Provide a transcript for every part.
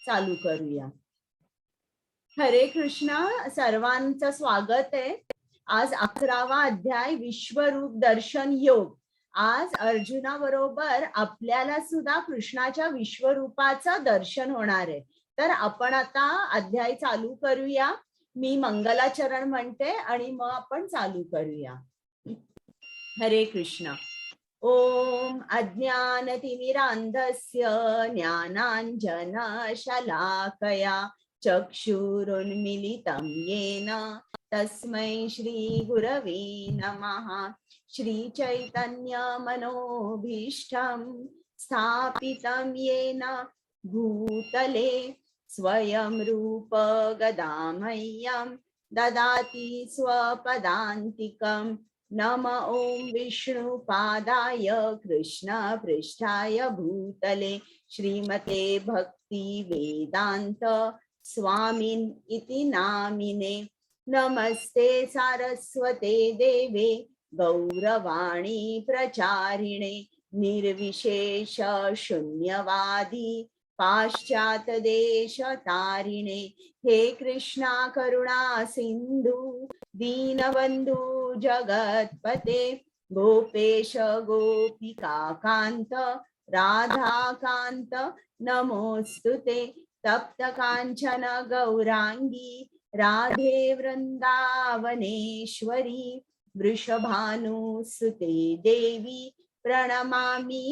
चालू करूया. हरे कृष्णा, सर्वांचं स्वागत आहे. आज 11वा अध्याय विश्वरूप दर्शन योग. आज अर्जुनाबरोबर आपल्याला सुद्धा कृष्णाच्या विश्वरूपाचं दर्शन होणार आहे. तर आपण आता अध्याय चालू करूया. मी मंगलाचरण म्हणते आणि मग आपण चालू करूया. हरे कृष्ण. ओम अज्ञानतिमिरान्धस्य ज्ञानाञ्जनशलाकया चक्षुरुन्मीलितं येन तस्मै श्रीगुरवे नमः. श्रीचैतन्यमनोभीष्टं स्थापितं येन भूतले स्वयं रूप गदामह्यं ददाति स्वपदान्तिकम्. नम ओं विष्णुपादाय कृष्ण पृष्ठाय भूतले श्रीमते भक्ति वेदांत स्वामिन् इति नामिने. नमस्ते सारस्वते देवे गौरवाणी प्रचारिणे निर्विशेष शून्यवादी पाश्चात देश तारिणे. हे कृष्णा करुणा सिंधु दीनबंधु जगतपते गोपेश गोपिकाकांत राधाकांत नमोस्तुते. तप्त कांचन गौरांगी राधे वृंदावनेश्वरी वृषभानुसुते देवी प्रणमामि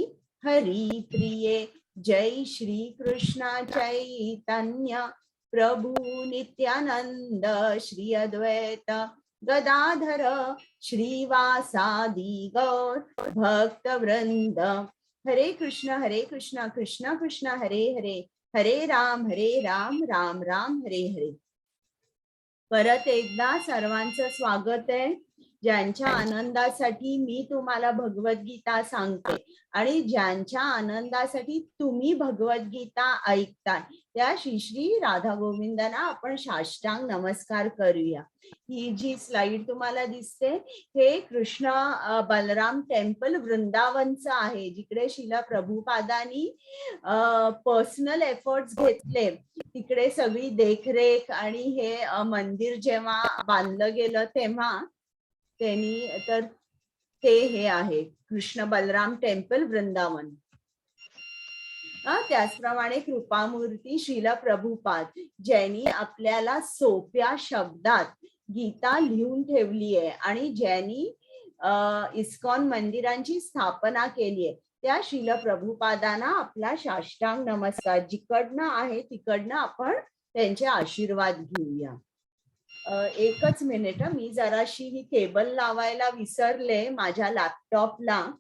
हरिप्रिये. जय श्री कृष्ण चैतन्य प्रभु नित्यानंद श्री अद्वैत गदाधर श्रीवासादि गौर भक्त वृंद. हरे कृष्ण कृष्ण कृष्ण हरे हरे हरे राम राम राम हरे हरे. परत एकदा सर्वांचं स्वागत आहे. ज्यांच्या आनंदासाठी मी तुम्हाला भगवद्गीता सांगते आणि ज्यांच्या आनंदासाठी तुम्ही भगवद्गीता ऐकताय त्या श्री श्री राधा गोविंदांना आपण साष्टांग नमस्कार करूया. ही जी स्लाइड तुम्हाला दिसते हे कृष्ण बलराम टेम्पल वृंदावनचं आहे, जिकडे शिला प्रभुपादांनी पर्सनल एफर्ट्स घेतले. तिकडे सगळी देखरेख आणि हे मंदिर जेव्हा बांधलं गेलं तेव्हा त्यांनी तर ते हे आहे कृष्ण बलराम टेम्पल वृंदावन. त्याचप्रमाणे कृपामूर्ती श्रीला प्रभुपाद ज्यांनी आपल्याला सोप्या शब्दात गीता लिहून ठेवली आहे आणि ज्यांनी इस्कॉन मंदिरांची स्थापना केली आहे त्या श्रील प्रभुपादांना आपला साष्टांग नमस्कार. जिकडनं आहे तिकडनं आपण त्यांचे आशीर्वाद घेऊया. एकच मिनिट, मी जराशी ही केबल लावायला विसरले माझ्या लॅपटॉपला.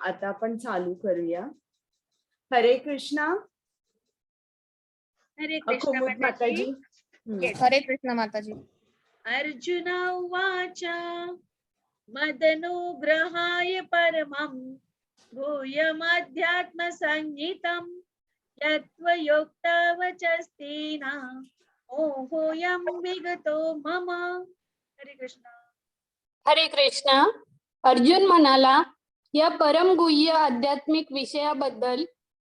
आता आपण चालू करूया. हरे कृष्णा. हरे कृष्ण माताजी. हरे कृष्ण माताजी. अर्जुन उवाच मदनुग्रहाय परमं भूयमध्यात्म संहितं यत्त्वयोक्तवचस्तेन मोहोऽयं विगतो मम. हरे कृष्ण. हरे कृष्ण. अर्जुन म्हणाला, या परमगुह्य आध्यात्मिक विषयाबद्दल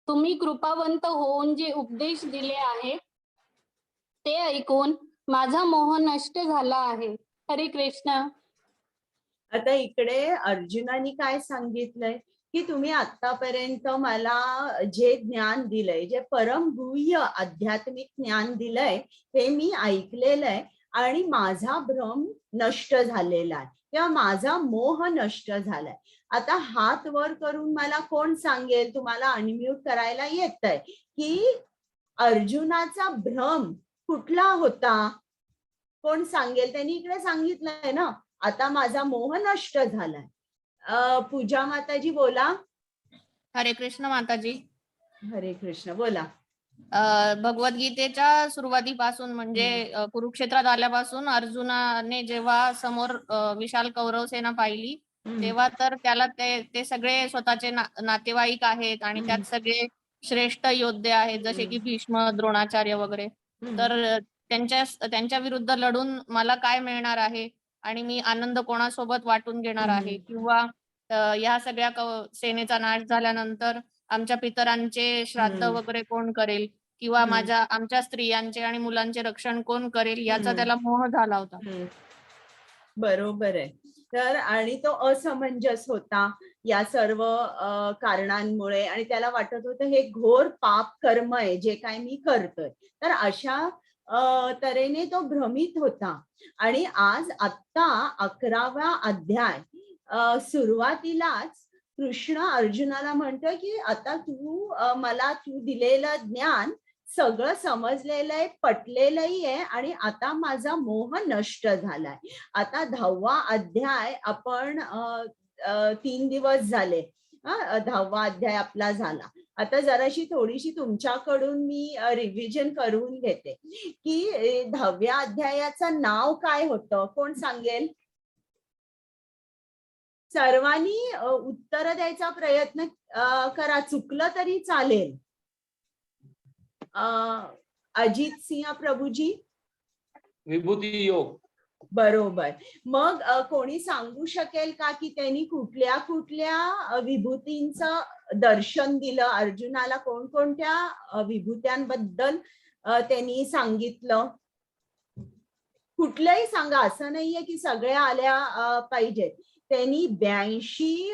तुम्ही कृपावंत होऊन जे उपदेश दिले आहे ते ऐकून माझा मोह नष्ट झाला आहे. हरे कृष्ण. आता इकडे अर्जुनाने काय सांगितलंय की तुम्ही आतापर्यंत मला जे ज्ञान दिलंय, जे परमगुह्य आध्यात्मिक ज्ञान दिलंय ते मी ऐकलेलं आहे आणि माझा भ्रम नष्ट झालेला आहे. तेव्हा माझा मोह नष्ट झालाय. आता हात वर करून मला कोण सांगेल, तुम्हाला अनम्यूट करायला येतंय, की अर्जुनाचा भ्रम कुठला होता? कोण सांगेल? त्यांनी इकडे सांगितलंय ना, आता माझा मोह नष्ट झालाय. पूजा माताजी बोला. हरे कृष्ण माताजी. हरे कृष्ण बोला. भगवद्गीतेच्या सुरुवातीपासून म्हणजे कुरुक्षेत्रात आल्यापासून अर्जुनाने जेव्हा समोर विशाल कौरव सेना पाहिली तेव्हा तर त्याला ते सगळे स्वतःचे नातेवाईक आहेत आणि त्यात सगळे श्रेष्ठ योद्धे आहेत जसे की भीष्म, द्रोणाचार्य वगैरे. तर त्यांच्या विरुद्ध लढून मला काय मिळणार आहे आणि मी आनंद कोणासोबत वाटून घेणार आहे किंवा या सगळ्या सेनेचा नाश झाल्यानंतर आमच्या पितरांचे श्राद्ध वगैरे कोण करेल किंवा आमच्या स्त्रियांचे आणि मुलांचे रक्षण कोण करेल याचा त्याला मोह झाला होता. बरोबर आहे. तर आणि तो असमंजस होता या सर्व कारणांमुळे आणि त्याला वाटत होतं हे घोर पाप कर्म आहे जे काय मी करतोय. तर अशा तऱ्हेने तो भ्रमित होता. आणि आज आत्ता 11वा अध्याय सुरुवातीलाच कृष्ण अर्जुनाला म्हणतोय की आता मला तू दिलेलं ज्ञान सगळं समजलेलं आहे, पटलेलंही आहे आणि आता माझा मोह नष्ट झालाय. आता 10वा अध्याय आपण 3 दिवस झाले 10वा अध्याय आपला झाला. आता जराशी थोडीशी तुमच्याकडून मी रिव्हिजन करून घेते की 10व्या अध्यायाचं नाव काय होतं, कोण सांगेल? सर्वांनी उत्तर द्यायचा प्रयत्न करा, चुकलं तरी चालेल. अजित सिंह प्रभूजी. विभूती योग. बरोबर. मग कोणी सांगू शकेल का की त्यांनी कुठल्या कुठल्या विभूतींचं दर्शन दिलं अर्जुनाला, कोणकोणत्या विभूत्यांबद्दल त्यांनी सांगितलं? कुठलंही सांगा, असं नाहीये की सगळ्या आल्या पाहिजेत. त्यांनी 82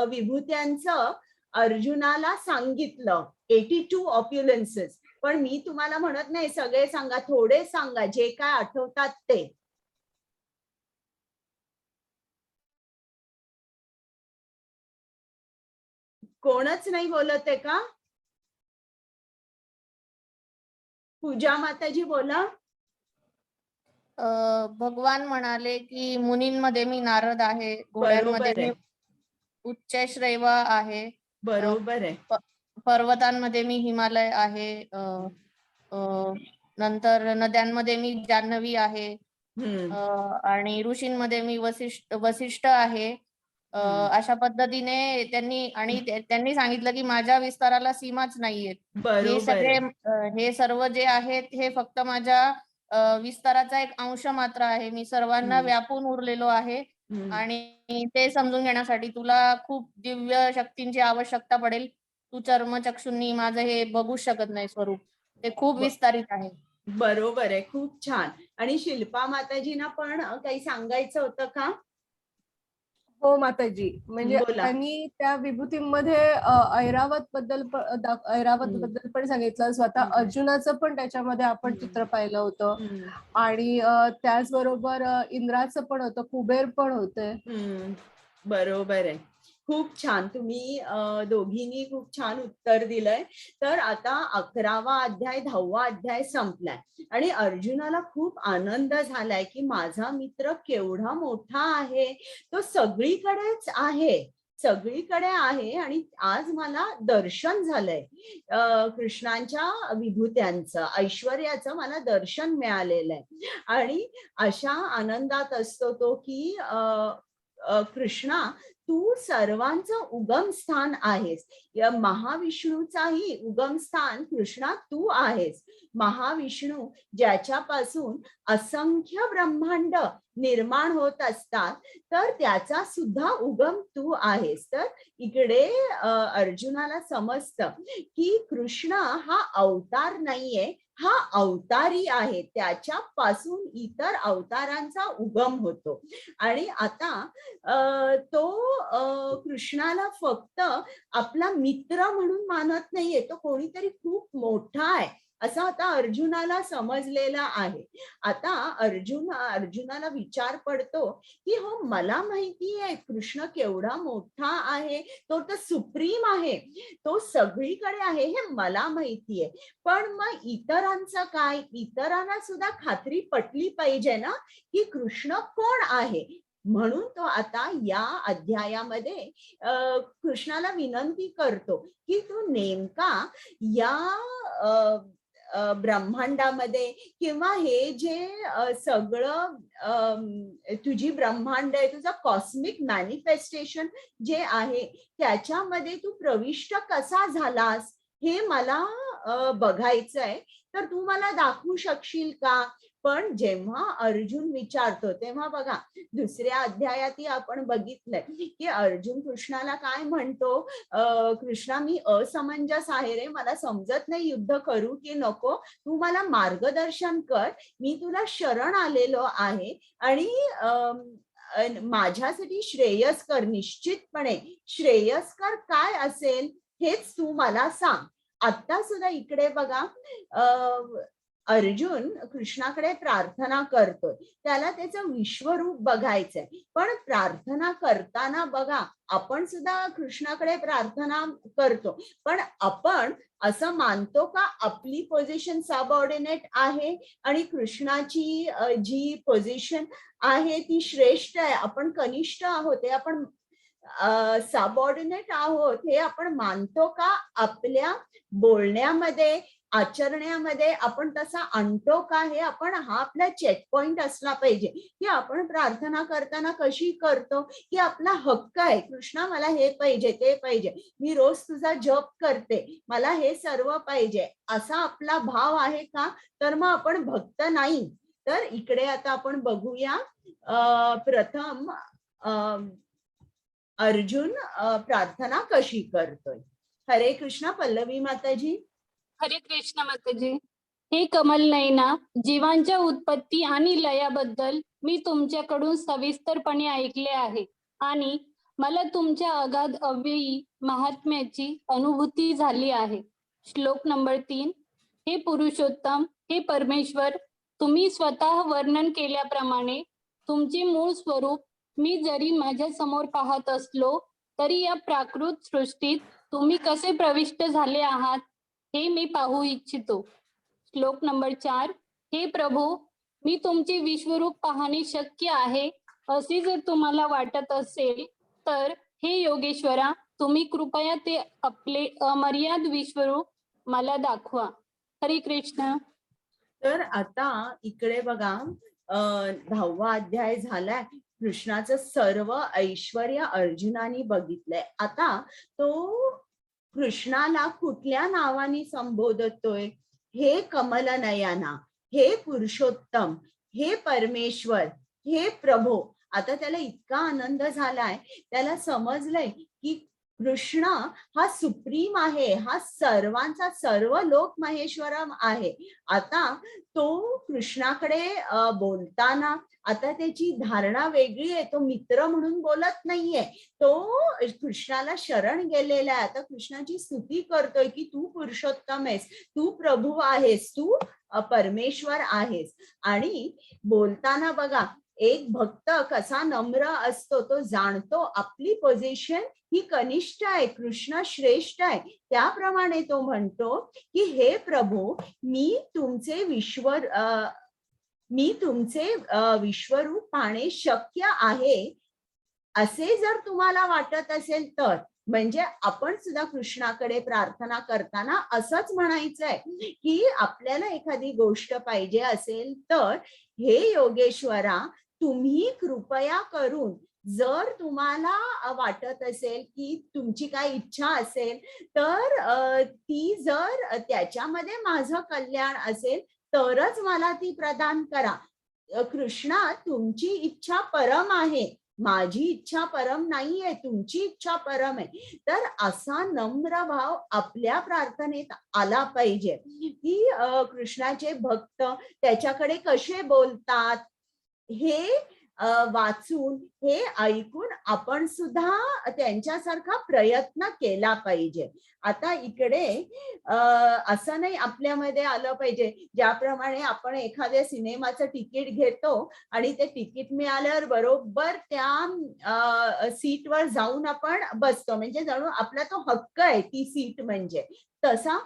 विभूत्यांचं अर्जुनाला सांगितलं, 82 ऑप्युलन्सेस. पण मी तुम्हाला म्हणत नाही सगळे सांगा, थोडे सांगा जे काय आठवतात ते. कोणच नाही बोलत आहे का? पूजा माताजी बोला. भगवान म्हणाले की मुनींमध्ये मी नारद आहे, घोड्यांमध्ये मी उच्चश्रैव आहे, बरोबर आहे. पर्वतांमध्ये मी हिमालय आहे, नंतर नद्यांमध्ये मी जान्हवी आहे आणि ऋषींमध्ये मी वसिष्ठ आहे. अशा पद्धतीने त्यांनी सांगितलं की माझ्या विस्ताराला सीमाच नाहीये. हे सर्व जे आहेत हे फक्त माझ्या विस्ताराचा एक अंश मात्र आहे. मी सर्वांना व्यापून उरलेलो आहे आणि ते समजून घेण्यासाठी तुला खूप दिव्य शक्तींची आवश्यकता पडेल. तू चर्मचक्षुंनी माझं हे बघू शकत नाही स्वरूप, ते खूप विस्तारित आहे. बरोबर आहे, खूप छान. आणि शिल्पा माताजींना पण काही सांगायचं होतं का? हो माताजी, म्हणजे त्यांनी त्या विभूतींमध्ये ऐरावत बद्दल पण सांगितलं. स्वतः अर्जुनाचं पण त्याच्यामध्ये आपण चित्र पाहिलं होतं आणि त्याचबरोबर इंद्राचं पण होतं, कुबेर पण होते. बरोबर आहे, खूप छान. तुम्ही दोघींनी खूप छान उत्तर दिलंय. तर आता 11वा अध्याय 10वा अध्याय संपलाय आणि अर्जुनाला खूप आनंद झालाय की माझा मित्र केवढा मोठा आहे, तो सगळीकडेच आहे आणि आज मला दर्शन झालंय. कृष्णांच्या विभूत्यांचं, ऐश्वर्याचं मला दर्शन मिळालेलं आहे आणि अशा आनंदात असतो तो की कृष्णा तू सर्वांचं उगमस्थान आहेस. या महाविष्णूचाही उगमस्थान कृष्णा तू आहेस. महाविष्णू ज्याच्यापासून असंख्य ब्रह्मांड निर्माण होत असतात तर त्याचा सुद्धा उगम तू आहेस. तर इकडे अर्जुनाला समजतं की कृष्ण हा अवतार नाहीये, हा अवतारी आहे. त्याच्यापासून इतर अवतारांचा उगम होतो आणि आता तो कृष्णाला फक्त आपला मित्र म्हणून मानत नाहीये, तो कोणीतरी खूप मोठा आहे असं आता अर्जुनाला समजलेलं आहे. आता अर्जुनाला विचार पडतो की हो, मला माहिती आहे कृष्ण केवढा मोठा आहे, तो तर सुप्रीम आहे, तो सगळीकडे आहे, हे मला माहिती आहे. पण मग इतरांचं काय? इतरांना सुद्धा खात्री पटली पाहिजे ना की कृष्ण कोण आहे. म्हणून तो आता या अध्यायामध्ये कृष्णाला विनंती करतो की तू नेमका या ब्रह्मांडामध्ये किंवा हे जे सगळं तुझी ब्रह्मांड आहे, तुझं कॉस्मिक मॅनिफेस्टेशन जे आहे त्याच्यामध्ये तू प्रविष्ट कसा झालास हे मला बघायचंय, तर तू मला दाखवू शकशील का? पण जेव्हा अर्जुन विचारतो तेव्हा बघा, दुसऱ्या अध्यायातही आपण बघितलंय की अर्जुन कृष्णाला काय म्हणतो, कृष्णा मी असमंजस आहे रे, मला समजत नाही युद्ध करू की नको, तू मला मार्गदर्शन कर, मी तुला शरण आलेलो आहे आणि माझ्यासाठी श्रेयस्कर, निश्चितपणे श्रेयस्कर काय असेल हेच तू मला सांग. आता सुद्धा इकडे बघा, अर्जुन कृष्णाकडे प्रार्थना करतोय, त्याला त्याचं विश्वरूप बघायचंय. पण प्रार्थना करताना बघा, आपण सुद्धा कृष्णाकडे प्रार्थना करतो, पण आपण असं मानतो का आपली पोझिशन सबऑर्डिनेट आहे आणि कृष्णाची जी पोझिशन आहे ती श्रेष्ठ आहे, आपण कनिष्ठ आहोत, हे आपण सबऑर्डिनेट आहोत हे आपण मानतो का? आपल्या बोलण्यामध्ये, आचरण्यामध्ये आपण तसा आणतो का? हे आपण, हा आपला चेक पॉइंट असला पाहिजे की आपण प्रार्थना करताना कशी करतो की आपला हक्क आहे, कृष्णा मला हे पाहिजे, ते पाहिजे, मी रोज तुझा जप करते, मला हे सर्व पाहिजे, असा आपला भाव आहे का? तर मग आपण भक्त नाही. तर इकडे आता आपण बघूया, प्रथम अर्जुन प्रार्थना कशी करतोय. हरे कृष्ण. पल्लवी माताजी. हरे कृष्ण माताजी. हे कमल नयना, जीवांच्या उत्पत्ती आणि लयाबद्दल मी तुमच्याकडून सविस्तरपणे ऐकले आहे आणि मला तुमच्या अगाध अव्ययी महात्म्याची अनुभूती झाली आहे. श्लोक नंबर 3. हे पुरुषोत्तम, हे परमेश्वर, तुम्ही स्वतः वर्णन केल्याप्रमाणे तुमचे मूळ स्वरूप मी जरी माझ्या समोर पाहत असलो तरी या प्राकृत सृष्टीत तुम्ही कसे प्रविष्ट झाले आहात हे मी पाहू इच्छितो. श्लोक नंबर 4. हे प्रभू, मी तुमचे विश्वरूप पाहणे शक्य आहे असे जर तुम्हाला वाटत असेल तर हे योगेश्वरा, तुम्ही कृपया ते आपले अमर्याद विश्वरूप मला दाखवा. हरे कृष्ण. तर आता इकडे बघा, 10वा अध्याय झालाय. कृष्णाचं सर्व ऐश्वर्य अर्जुनाने बघितलंय. आता तो कृष्णाला कुठल्या नावाने संबोधतोय? हे कमलनयना, हे पुरुषोत्तम, हे परमेश्वर, हे प्रभू. आता त्याला इतका आनंद झालाय, त्याला समजलंय की कृष्ण हा सुप्रीम आहे, हा सर्वांचा सर्व लोक महेश्वरम आहे. आता तो कृष्णाकडे बोलताना आता त्याची धारणा वेगळी आहे, तो मित्र म्हणून बोलत नाहीये, तो कृष्णाला शरण गेलेला आहे. आता कृष्णाची स्तुती करतोय की तू पुरुषोत्तम आहेस, तू प्रभू आहेस, तू परमेश्वर आहेस. आणि बोलताना बघा, एक भक्त कसा नम्र असतो, तो जाणतो आपली पोझिशन ही कनिष्ठ आहे, कृष्ण श्रेष्ठ आहे. त्याप्रमाणे तो म्हणतो की हे प्रभू, मी तुमचे विश्वरूप पाहणे शक्य आहे असे जर तुम्हाला वाटत असेल तर. म्हणजे आपण सुद्धा कृष्णाकडे प्रार्थना करताना असंच म्हणायचंय की आपल्याला एखादी गोष्ट पाहिजे असेल तर हे योगेश्वरा, तुम्ही कृपया करून, जर तुम्हाला वाटत असेल की तुमची काय इच्छा असेल तर ती जर त्याच्यामध्ये माझं कल्याण असेल तरच मला ती प्रदान करा. कृष्णा, तुमची इच्छा परम आहे, माझी इच्छा परम नाहीये, तुमची इच्छा परम आहे. तर असा नम्र भाव आपल्या प्रार्थनेत आला पाहिजे की कृष्णाचे भक्त त्याच्याकडे कसे बोलतात हे वाचून हे ऐकून आपण सुद्धा त्यांच्यासारखा प्रयत्न केला पाहिजे. आता इकडे असं नाही आपल्यामध्ये आलं पाहिजे ज्याप्रमाणे आपण एखाद्या सिनेमाचं तिकीट घेतो आणि ते तिकीट मिळाल्यावर बरोबर त्या सीटवर जाऊन आपण बसतो, म्हणजे जणू आपला तो हक्क आहे ती सीट म्हणजे. तसा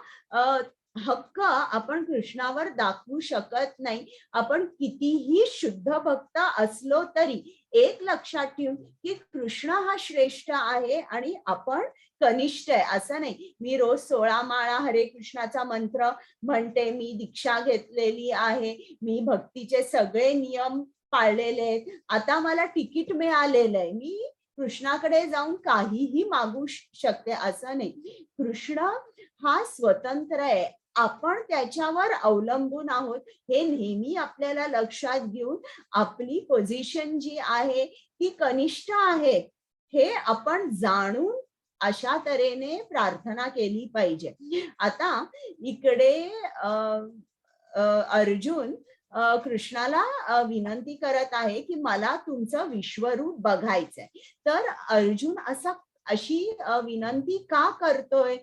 हक्क आपण कृष्णावर दाखवू शकत नाही. आपण कितीही शुद्ध भक्त असलो तरी एक लक्षात ठेवून की कृष्ण हा श्रेष्ठ आहे आणि आपण कनिष्ठ आहे. असं नाही मी रोज 16 माळा हरे कृष्णाचा मंत्र म्हणते, मी दीक्षा घेतलेली आहे, मी भक्तीचे सगळे नियम पाळलेले आहेत, आता मला तिकीट मिळालेलं आहे, मी कृष्णाकडे जाऊन काहीही मागू शकते असं नाही. कृष्ण हा स्वतंत्र आहे, आपण त्याच्यावर अवलंबून आहोत हे नेहमी आपल्याला लक्षात घेऊन आपली पोझिशन जी आहे ती कनिष्ठ आहे हे आपण जाणून अशा तऱ्हेने प्रार्थना केली पाहिजे. आता इकडे अर्जुन कृष्णाला विनंती करत आहे की मला तुमचं विश्वरूप बघायचंय. तर अर्जुन अशी विनंती का करतोय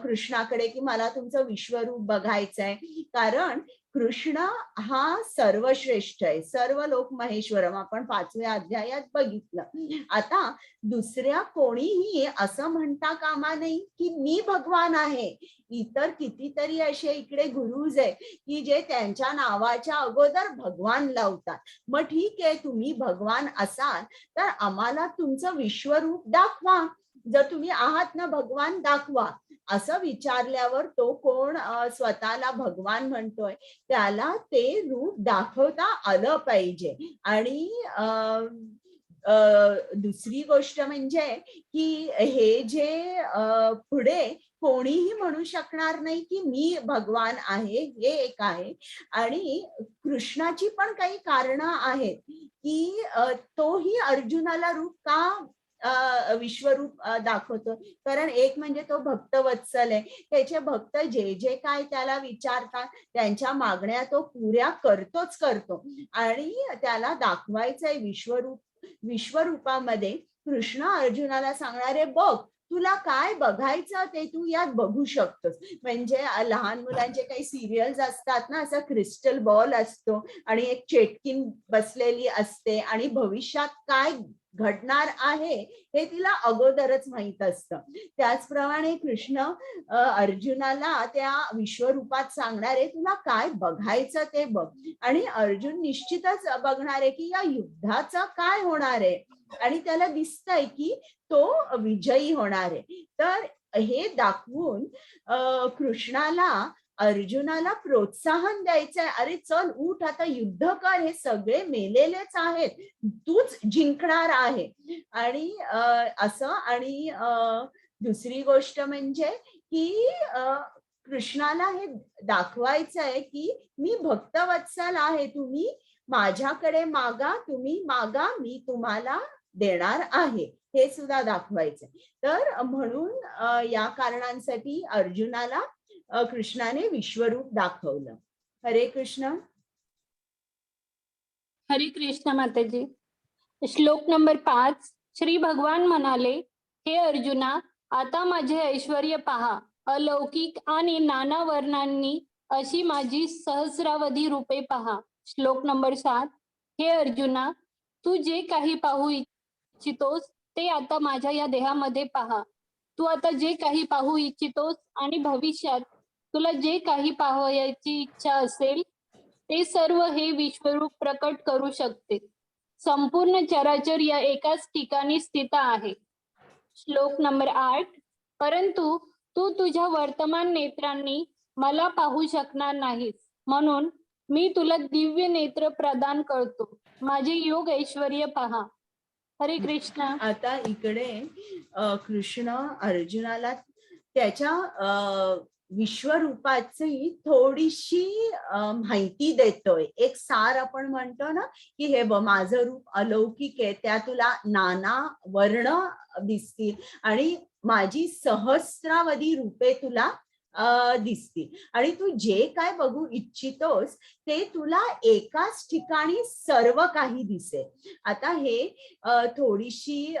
कृष्णाकडे की मला तुमचं विश्वरूप बघायचंय? कारण कृष्ण हा सर्वश्रेष्ठ आहे, सर्व लोक महेश्वरम, आपण 5व्या अध्यायात बघितलं. आता दुसऱ्या कोणीही असं म्हणता कामा नाही की मी भगवान आहे. इतर कितीतरी असे इकडे गुरुज आहे की जे त्यांच्या नावाच्या अगोदर भगवान लावतात. मग ठीक आहे, तुम्ही भगवान असाल तर आम्हाला तुमचं विश्वरूप दाखवा, जर तुम्ही आहात ना भगवान दाखवा. असं विचारल्यावर तो कोण स्वतःला भगवान म्हणतोय त्याला ते रूप दाखवता आलं पाहिजे. आणि दुसरी गोष्ट म्हणजे की हे जे पुढे कोणीही म्हणू शकणार नाही की मी भगवान आहे, हे एक आहे. आणि कृष्णाची पण काही कारणं आहेत की तोही अर्जुनाला रूप का विश्वरूप दाखवतो. कारण एक म्हणजे तो भक्तवत्सल आहे, त्याचे भक्त जे जे काय त्याला विचारतात त्यांच्या मागण्या तो पुऱ्या करतोच करतो. आणि त्याला दाखवायचंय विश्वरूप. विश्वरूपामध्ये कृष्ण अर्जुनाला सांगणारे बघ तुला काय बघायचं ते तू यात बघू शकतोस. म्हणजे लहान मुलांचे काही सिरियल्स असतात ना, असा क्रिस्टल बॉल असतो आणि एक चेटकीन बसलेली असते आणि भविष्यात काय घडणार आहे हे तिला अगोदरच माहित असतं. त्याचप्रमाणे कृष्ण अर्जुनाला त्या विश्वरूपात सांगणार आहे तुला काय बघायचं ते बघ. आणि अर्जुन निश्चितच बघणार आहे की या युद्धाचं काय होणार आहे आणि त्याला दिसतंय की तो विजयी होणार आहे. तर हे दाखवून कृष्णाला अर्जुनाला प्रोत्साहन द्यायचंय, अरे चल उठ आता युद्ध कर, हे सगळे मेलेलेच आहेत, तूच जिंकणार आहे. आणि असं. आणि दुसरी गोष्ट म्हणजे की कृष्णाला हे दाखवायचं आहे की मी भक्तवत्सल आहे, तुम्ही माझ्याकडे मागा, तुम्ही मागा, मी तुम्हाला देणार आहे, हे सुद्धा दाखवायचंय. तर म्हणून या कारणांसाठी अर्जुनाला कृष्णाने विश्वरूप दाखवलं. हरे कृष्ण. हरे कृष्ण माताजी. श्लोक नंबर 5. श्री भगवान म्हणाले, हे अर्जुना, आता माझे ऐश्वर्य पहा, अलौकिक आणि नाना वर्णांनी अशी माझी सहस्रावधी रूपे पहा. श्लोक नंबर 7. हे अर्जुना, तू जे काही पाहू इच्छितोस ते आता माझ्या या देहामध्ये पहा. तू आता जे काही पाहू इच्छितोस आणि भविष्यात तुला जे काही पाहायची इच्छा असेल ते सर्व हे विश्वरूप प्रकट करू शकते. संपूर्ण चराचर या एकाच ठिकाणी स्थित आहे. श्लोक नंबर 8. परंतु तू तुझ्या वर्तमान नेत्रांनी मला पाहू शकणार नाहीस, म्हणून मी तुला दिव्य नेत्र प्रदान करतो. माझे योग ऐश्वर्य पहा. हरे कृष्ण. आता इकडे कृष्ण अर्जुनाला त्याच्या विश्वरूपाची थोडीशी माहिती देतोय. एक सार आपण म्हणतो ना की हे माझं रूप अलौकिक आहे, त्या तुला नाना वर्ण दिसतील आणि माझी सहस्रावधी रूपे तुला दिसतील आणि तू जे काय बघू इच्छितोस ते तुला एकाच ठिकाणी सर्व काही दिसेल. आता हे थोडीशी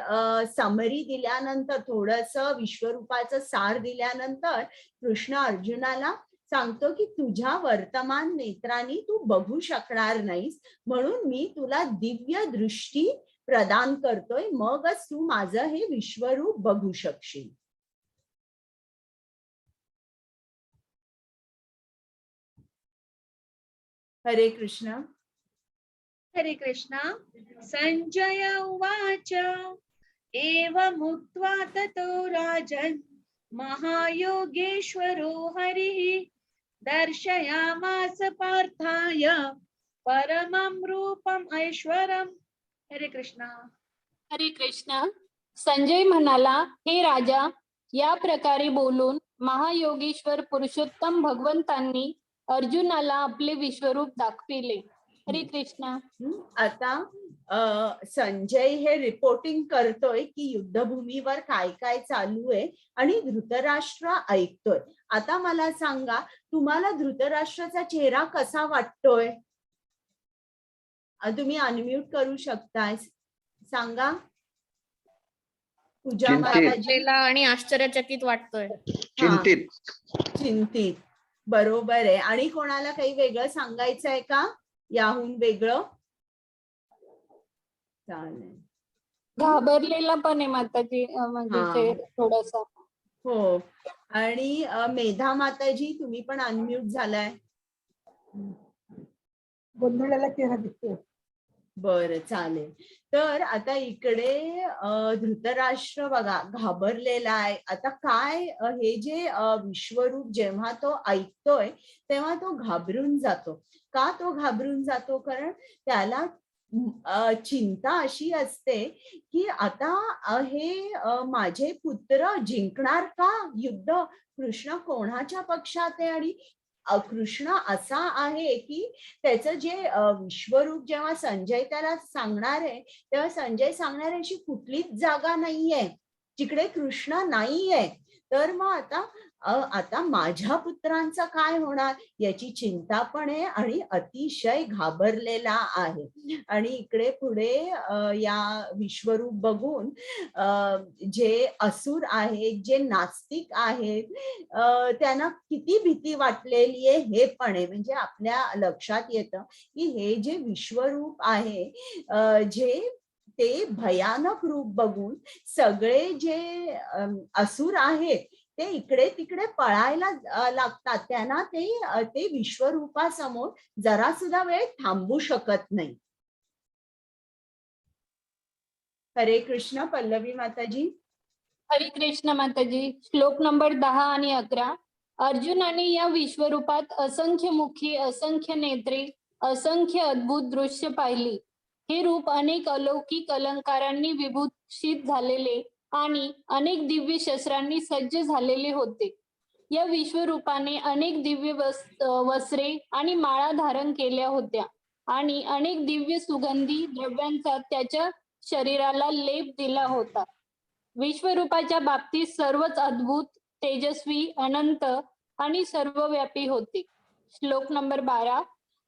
समरी दिल्यानंतर, थोडस विश्वरूपाचं सार दिल्यानंतर कृष्ण अर्जुनाला सांगतो की तुझ्या वर्तमान नेत्रांनी तू बघू शकणार नाहीस, म्हणून मी तुला दिव्य दृष्टी प्रदान करतोय, मगच तू माझं हे विश्वरूप बघू शकशील. हरे कृष्ण. हरे कृष्ण. संजय उवाच एवमुक्त्वा ततो राजन् महायोगेश्वरो हरिः दर्शयामास पार्थाय परमं रूपम ऐश्वरम्. हरे कृष्ण. हरे कृष्ण. संजय म्हणाला, हे राजा, या प्रकारे बोलून महायोगेश्वर पुरुषोत्तम भगवंतांनी अर्जुनाला आपले विश्वरूप दाखविले. हरे कृष्ण. आता संजय हे रिपोर्टिंग करतोय की युद्धभूमीवर काय काय चालू आहे आणि धृतराष्ट्र ऐकतोय. आता मला सांगा, तुम्हाला धृतराष्ट्राचा चेहरा कसा वाटतोय? तुम्ही अनम्यूट करू शकताय, सांगा. पूजा माताजी. आणि आश्चर्यचकित वाटतोय. चिंतित. चिंतित, बरोबर आहे. आणि कोणाला काही वेगळं सांगायचं आहे का? याहून वेगळं? चालेल. घाबरलेला पण आहे माताजी, म्हणजे थोडासा. हो. आणि मेधा माताजी, तुम्ही पण अनम्यूट झालाय. गोंधळाला चेहरा दिसतोय. बरं, चालेल. तर आता इकडे धृतराष्ट्र बघा घाबरलेला आहे. आता काय, हे जे विश्वरूप जेव्हा तो ऐकतोय तेव्हा तो घाबरून जातो. का तो घाबरून जातो? कारण त्याला चिंता अशी असते की आता हे माझे पुत्र जिंकणार का युद्ध? कृष्ण कोणाच्या पक्षात आहे? आणि कृष्ण असा आहे की त्याचं जे विश्वरूप जेव्हा संजय त्याला सांगणार आहे तेव्हा संजय सांगणार आहे अशी कुठलीच जागा नाहीये जिकडे कृष्ण नाहीये. तर मग आता माझ्या पुत्रांचं काय होणार याची चिंता पण आहे आणि अतिशय घाबरलेला आहे. आणि इकडे पुढे या विश्वरूप बघून जे असुर आहेत, जे नास्तिक आहेत, त्यांना किती भीती वाटलेली आहे हे पण आहे. म्हणजे आपल्या लक्षात येतं की हे जे विश्वरूप आहे, जे ते भयानक रूप बघून सगळे जे असुर आहेत ते इकडे तिकडे पळायला लागतात. त्यांना ते विश्वरूपासमोर जरा सुद्धा वेळ थांबू शकत नाही. हरे कृष्ण. पल्लवी माताजी. हरे कृष्ण माताजी. श्लोक नंबर 10 आणि 11. अर्जुनाने या विश्वरूपात असंख्य मुखी, असंख्य नेत्रे, असंख्य अद्भुत दृश्य पाहिली. हे रूप अनेक अलौकिक अलंकारांनी विभूषित झालेले आणि अनेक दिव्य शस्त्रांनी सज्ज झालेले होते. या विश्वरूपाने अनेक दिव्य वस्त्रे आणि माळा धारण केल्या होत्या आणि अनेक दिव्य सुगंधी द्रव्यांचा त्याच्या शरीराला लेप दिला होता. विश्वरूपाच्या बाबतीत सर्वच अद्भुत, तेजस्वी, अनंत आणि सर्वव्यापी होते. श्लोक नंबर 12.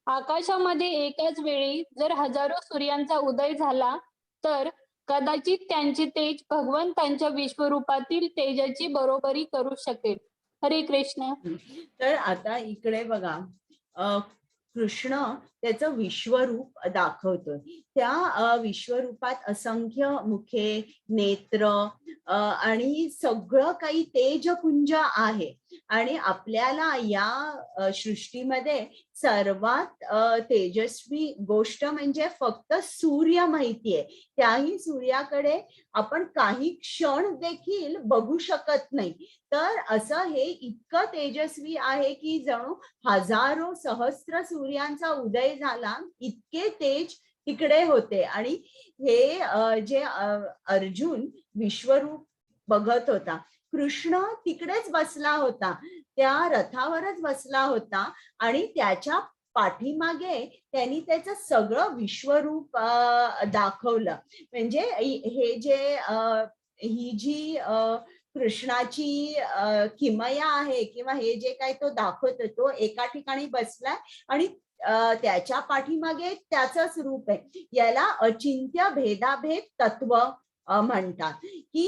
आकाशामध्ये एकाच वेळी जर हजारो सूर्यांचा उदय झाला तर कदाचित त्यांचे तेज भगवंतांच्या विश्वरूपातील तेजाची बरोबरी करू शकेल. हरे कृष्ण. तर आता इकडे बघा, कृष्ण त्याचं विश्वरूप दाखवतोय. त्या विश्वरूपात असंख्य मुखे, नेत्र आणि सगळं काही तेजपुंज आहे. आणि आपल्याला या सृष्टीमध्ये सर्वात तेजस्वी गोष्ट म्हणजे फक्त सूर्य माहितीये. त्याही सूर्याकडे आपण काही क्षण देखील बघू शकत नाही. तर असं हे इतकं तेजस्वी आहे की जणू हजारो सहस्त्र सूर्यांचा उदय झाला इतके तेज तिकडे होते. आणि हे जे अर्जुन विश्वरूप बघत होता, कृष्ण तिकडेच बसला होता, त्या रथावरच बसला होता आणि त्याच्या पाठीमागे त्यांनी त्याचं सगळं विश्वरूप दाखवलं. म्हणजे हे जे ही जी कृष्णाची किमया आहे किंवा हे जे काही तो दाखवतो तो एका ठिकाणी बसलाय आणि त्याच्या पाठीमागे त्याचंच रूप आहे. याला अचिंत्य भेदाभेद तत्व म्हणतात की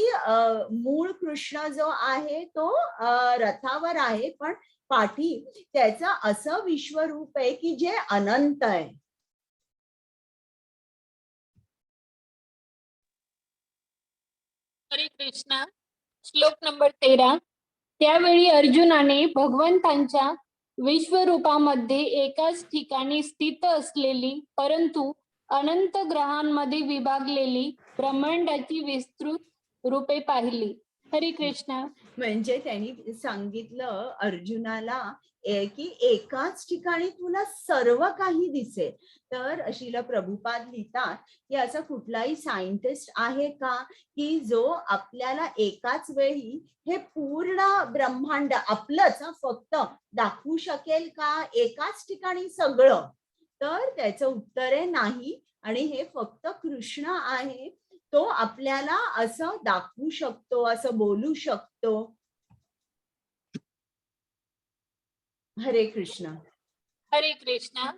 मूळ कृष्ण जो आहे तो रथावर आहे, पण पाठी त्याचं असं विश्वरूप आहे की जे अनंत आहे. हरे कृष्णा. श्लोक नंबर 13. त्यावेळी अर्जुनाने भगवंतांच्या विश्वरूपामध्ये एकाच ठिकाणी स्थित असलेली परंतु अनंत ग्रहांमध्ये विभागलेली ब्रह्मांडाची विस्तृत रूपे पाहिली. हरे कृष्णा. म्हणजे त्यांनी सांगितलं अर्जुनाला की एकाच ठिकाणी तुला सर्व काही दिसेल. तर श्रील प्रभुपाद लिहितात की असं कुठलाही सायंटिस्ट आहे का की जो आपल्याला एकाच वेळी हे पूर्ण ब्रह्मांड आपलंच फक्त दाखवू शकेल का, एकाच ठिकाणी सगळं? तर त्याचं उत्तर आहे नाही. आणि हे फक्त कृष्ण आहे, तो आपल्याला असं दाखवू शकतो, असं बोलू शकतो. हरे कृष्ण. हरे कृष्णा.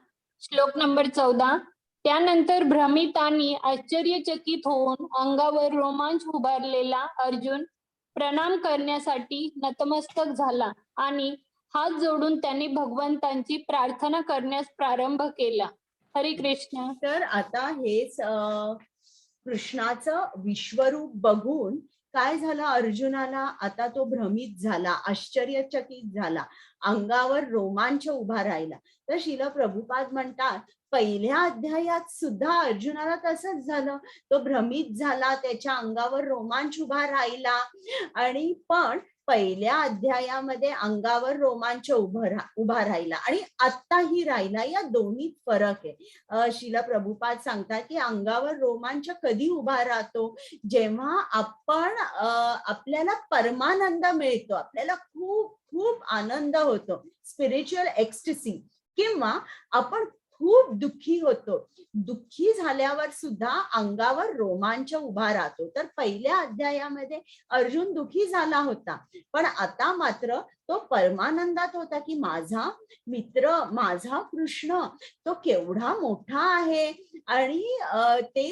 श्लोक नंबर 14. त्यानंतर भ्रमित आणि आश्चर्यचकित होऊन अंगावर रोमांच उभारलेला अर्जुन प्रणाम करण्यासाठी नतमस्तक झाला आणि हात जोडून त्याने भगवंतांची प्रार्थना करण्यास प्रारंभ केला. हरे कृष्ण. तर आता हेच कृष्णाचं विश्वरूप बघून काय झालं अर्जुनाला, आता तो भ्रमित झाला, आश्चर्यचकित झाला, अंगावर रोमांच उभा राहिला. तर श्रील प्रभुपाद म्हणतात पहिल्या अध्यायात सुद्धा अर्जुनाला तसंच झालं. तो भ्रमित झाला, त्याच्या अंगावर रोमांच उभा राहिला आणि पण पहिल्या अध्यायामध्ये अंगावर रोमांच उभा राहिला आणि आत्ताही राहिला. या दोन्हीत फरक आहे. श्रील प्रभुपाद सांगतात की अंगावर रोमांच कधी उभा राहतो, जेव्हा आपण आपल्याला परमानंद मिळतो, आपल्याला खूप खूप आनंद होतो, स्पिरिच्युअल एक्स्टसी, किंवा आपण खूप दुःखी होतो. दुःखी झाल्यावर सुद्धा अंगावर रोमांच उभा राहतो. तर पहिल्या अध्यायामध्ये अर्जुन दुःखी झाला होता, पण आता मात्र तो परमानंदात होता की माझा मित्र, माझा कृष्ण तो केवढा मोठा आहे. आणि ते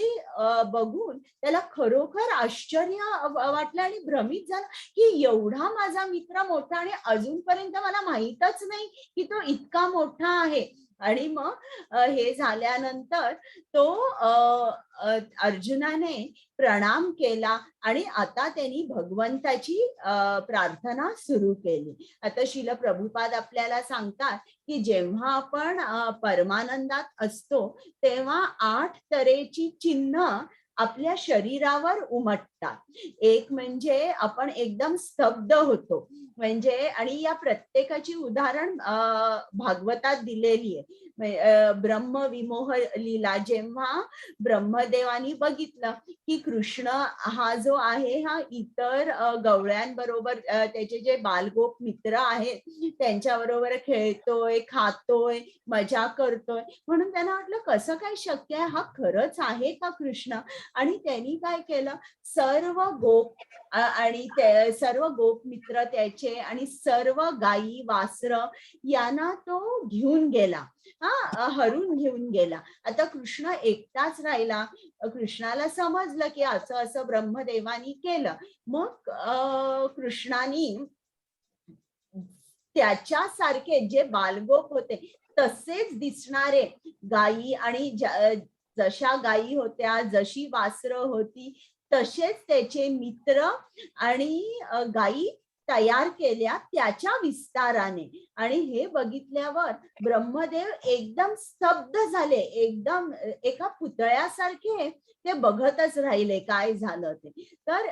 बघून त्याला खरोखर आश्चर्य वाटलं आणि भ्रमित झाला की एवढा माझा मित्र मोठा आणि अजूनपर्यंत मला माहीतच नाही की तो इतका मोठा आहे. आणि मग हे झाल्यानंतर तो अर्जुनाने प्रणाम केला आणि आता त्यांनी भगवंताची प्रार्थना सुरू केली. आता श्रील प्रभुपाद आपल्याला सांगतात की जेव्हा आपण परमानंदात असतो तेव्हा 8 तऱ्हेची चिन्ह आपल्या शरीरावर उमटतात. एक म्हणजे आपण एकदम स्तब्ध होतो, म्हणजे आणि या प्रत्येकाची उदाहरण भागवतात दिलेली आहे. ब्रह्म विमोह लीला, जेव्हा ब्रह्मदेवानी बघितलं की कृष्ण हा जो आहे हा इतर गवळ्यांबरोबर त्याचे जे बालगोप मित्र आहेत त्यांच्याबरोबर खेळतोय, खातोय, मजा करतोय, म्हणून त्यांना वाटलं कसं काय शक्य आहे, हा खरंच आहे का कृष्ण? आणि त्यांनी काय केलं, सर्व गोप आणि सर्व गोप मित्र त्याचे आणि सर्व गायी वासर यांना तो घेऊन गेला, हरून घेऊन गेला. आता कृष्ण एकटाच राहिला. कृष्णाला समजलं की असं असं ब्रह्मदेवानी केलं. मग कृष्णानी त्याच्यासारखे जे बालगोप होते तसेच दिसणारे गायी आणि जशा गायी होत्या, जशी वासरं होती तसेच त्याचे मित्र आणि गायी तयार केल्या त्याच्या विस्ताराने. आणि हे बघितल्यावर ब्रह्मदेव एकदम स्तब्ध झाले, एकदम एका पुतळ्यासारखे ते बघतच राहिले काय झालं ते. तर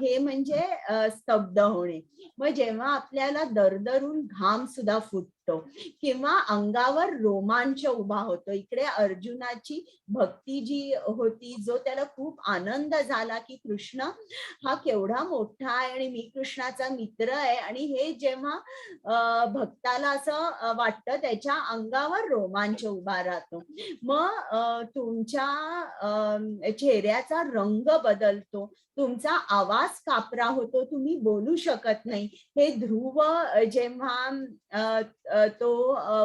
हे म्हणजे स्तब्ध होणे. मग जेव्हा आपल्याला दरदरून घाम सुद्धा फुटतो उठतो किंवा अंगावर रोमांच उभा होतो. इकडे अर्जुनाची भक्ती जी होती, जो त्याला खूप आनंद झाला की कृष्ण हा केवढा मोठा आहे आणि मी कृष्णाचा मित्र आहे, आणि हे जेव्हा भक्ताला असं वाटतं त्याच्या अंगावर रोमांच उभा राहतो. मग तुमच्या चेहऱ्याचा रंग बदलतो, तुमचा आवाज कापरा होतो, तुम्ही बोलू शकत नाही. हे ध्रुव जेव्हा तो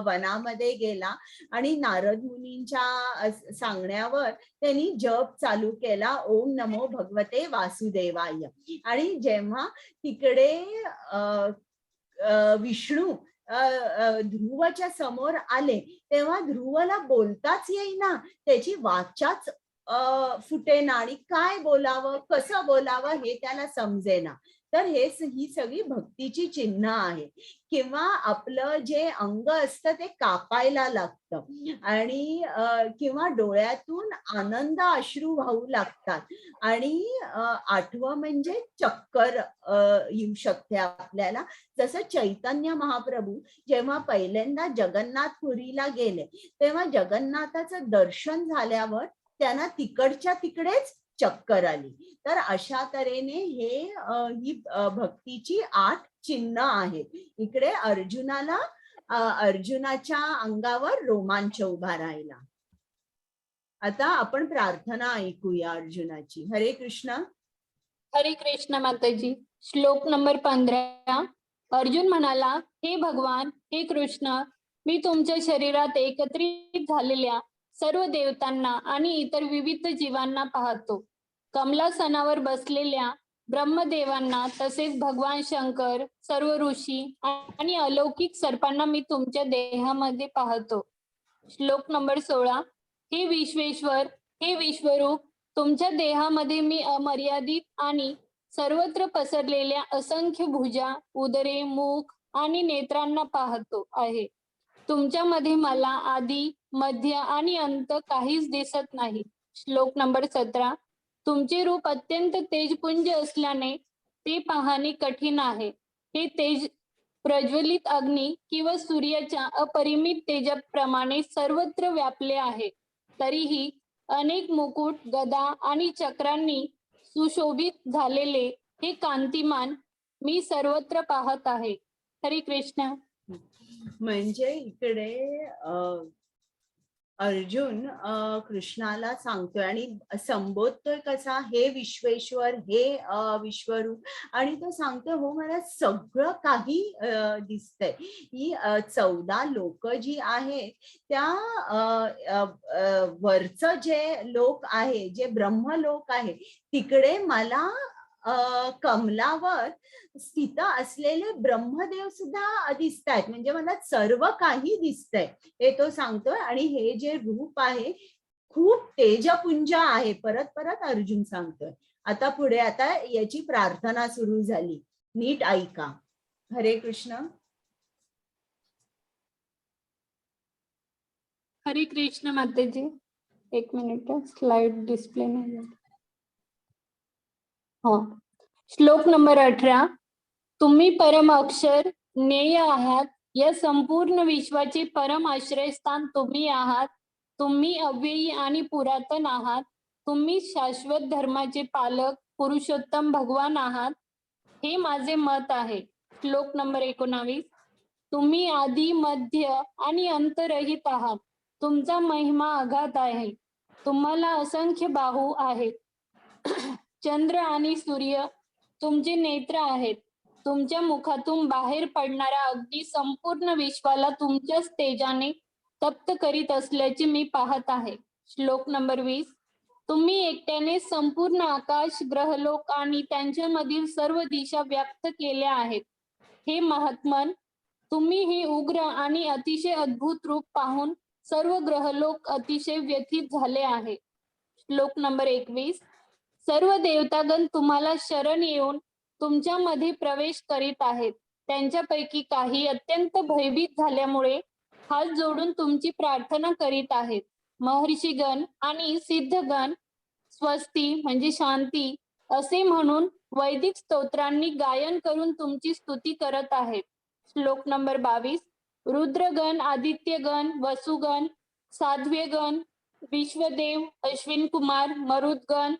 वनामध्ये गेला आणि नारद मुनींच्या सांगण्यावर त्यांनी जप चालू केला, ओम नमो भगवते वासुदेवाय. आणि जेव्हा तिकडे विष्णू ध्रुवाच्या समोर आले तेव्हा ध्रुवला बोलताच येईना, त्याची वाचाच फुटेना आणि काय बोलावं कसं बोलावं हे त्याला समजेना. तर ही सगळी भक्तीची चिन्ह आहे. किंवा आपलं जे अंग असतं ते कापायला लागतं आणि किंवा डोळ्यातून आनंद अश्रू वाहू लागतात आणि आठवं म्हणजे चक्कर येऊ शकते आपल्याला. जसं चैतन्य महाप्रभू जेव्हा पहिल्यांदा जगन्नाथपुरीला गेले तेव्हा जगन्नाथाचं दर्शन झाल्यावर त्यांना तिकडच्या तिकडेच चक्कर आली. तर अशा तऱ्हेने ही भक्तीची 8 चिन्ह आहेत. इकडे अर्जुनाच्या अंगावर रोमांच उभा राहिला. आता आपण प्रार्थना ऐकूया अर्जुनाची. हरे कृष्ण. हरे कृष्ण माताजी. श्लोक नंबर 15. अर्जुन म्हणाला, हे भगवान, हे कृष्ण, मी तुमच्या शरीरात एकत्रित झालेल्या सर्व देवतांना आणि इतर विविध जीवांना पाहतो. कमलासनावर बसलेल्या ब्रह्मदेवांना तसेच भगवान शंकर, सर्व ऋषी आणि अलौकिक सर्पांना मी तुमच्या देहामध्ये पाहतो. श्लोक नंबर 16. हे विश्वेश्वर, हे विश्वरूप, तुमच्या देहामध्ये मी अमर्यादित आणि सर्वत्र पसरलेल्या असंख्य भुजा, उदरे, मुख आणि नेत्रांना पाहतो आहे. तुमच्यामध्ये मला आदी, मध्य आणि अंत काहीच दिसत नाही. श्लोक नंबर 17. तुमचे रूप अत्यंत तेजपुंज असल्याने ते पाहणे कठीण आहे. हे तेज प्रज्वलित अग्नी किंवा सूर्याच्या अपरिमित तेजाप्रमाणे सर्वत्र व्यापले आहे. तरीही अनेक मुकुट, गदा आणि चक्रांनी सुशोभित झालेले हे कांतिमान मी सर्वत्र पाहत आहे. हरे कृष्ण. म्हणजे इकडे अर्जुन कृष्णाला सांगतोय आणि संबोधतोय कसा, हे विश्वेश्वर, हे विश्वरूप, आणि तो सांगतोय हो मला सगळं काही दिसतंय. ही 14 लोक जी आहेत त्या वरचं जे लोक आहे, जे ब्रह्मलोक आहे, तिकडे मला कमलावर स्थित असलेले ब्रह्मदेव सुद्धा दिसतायत. म्हणजे मला सर्व काही दिसतंय हे तो सांगतोय. आणि हे जे रूप आहे खूप तेजपुंज आहे, परत परत अर्जुन सांगतोय. आता पुढे आता याची प्रार्थना सुरू झाली, नीट ऐका. हरे कृष्ण. हरे कृष्ण माताजी. एक मिनिट, स्लाइड डिस्प्ले नाही झाली. श्लोक नंबर 18. तुम्ही परम अक्षर ज्ञेय आहात. या संपूर्ण विश्वाचे परम आश्रयस्थान तुम्ही आहात. तुम्ही अव्ययी आणि पुरातन आहात. तुम्ही शाश्वत धर्माचे पालक पुरुषोत्तम भगवान आहात, हे माझे मत आहे. श्लोक नंबर 19. तुम्ही आदी, मध्य आणि अंतरहित आहात. तुमचा महिमा अगाध आहे. तुम्हाला असंख्य बाहू आहेत. चंद्र आणि सूर्य तुमचे नेत्र आहेत. तुमच्या मुखातून बाहेर पडणारा अग्नी संपूर्ण विश्वाला तुमच्याच तेजाने तप्त करीत असल्याचे मी पाहत आहे. श्लोक नंबर 20. तुम्ही एकट्याने संपूर्ण आकाश, ग्रहलोक आणि त्यांच्यामधील सर्व दिशा व्याप्त केल्या आहेत. हे महात्मन, तुम्ही हे उग्र आणि अतिशय अद्भुत रूप पाहून सर्व ग्रहलोक अतिशय व्यथित झाले आहे. श्लोक नंबर 21. सर्व देवतागण तुम्हाला शरण येऊन तुमच्यामध्ये प्रवेश करीत आहेत. त्यांच्यापैकी काही अत्यंत भयभीत झाल्यामुळे हात जोडून तुमची प्रार्थना करीत आहेत. महर्षीगण आणि सिद्धगण स्वस्ती म्हणजे शांती असे म्हणून वैदिक स्तोत्रांनी गायन करून तुमची स्तुती करत आहेत. श्लोक नंबर 22. रुद्रगण, आदित्यगण, वसुगण, साध्वेगण, विश्वदेव, अश्विन कुमार, मरुदगण,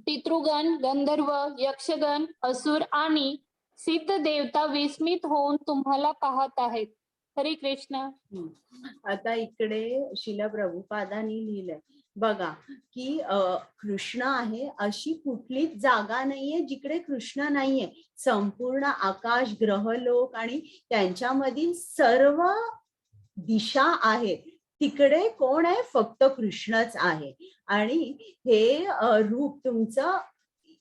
पितृगण, गंधर्व, यक्षगण, असुर आणि सिद्ध देवता विस्मित होऊन तुम्हाला पाहत आहेत. हरे कृष्ण. आता इकडे शिला प्रभुपादांनी लिहिलंय बघा की कृष्ण आहे अशी कुठलीच जागा नाहीये जिकडे कृष्ण नाहीये. संपूर्ण आकाश, ग्रहलोक आणि त्यांच्यामधील सर्व दिशा आहेत, तिकडे कोण आहे? फक्त कृष्णच आहे. आणि हे रूप तुमचं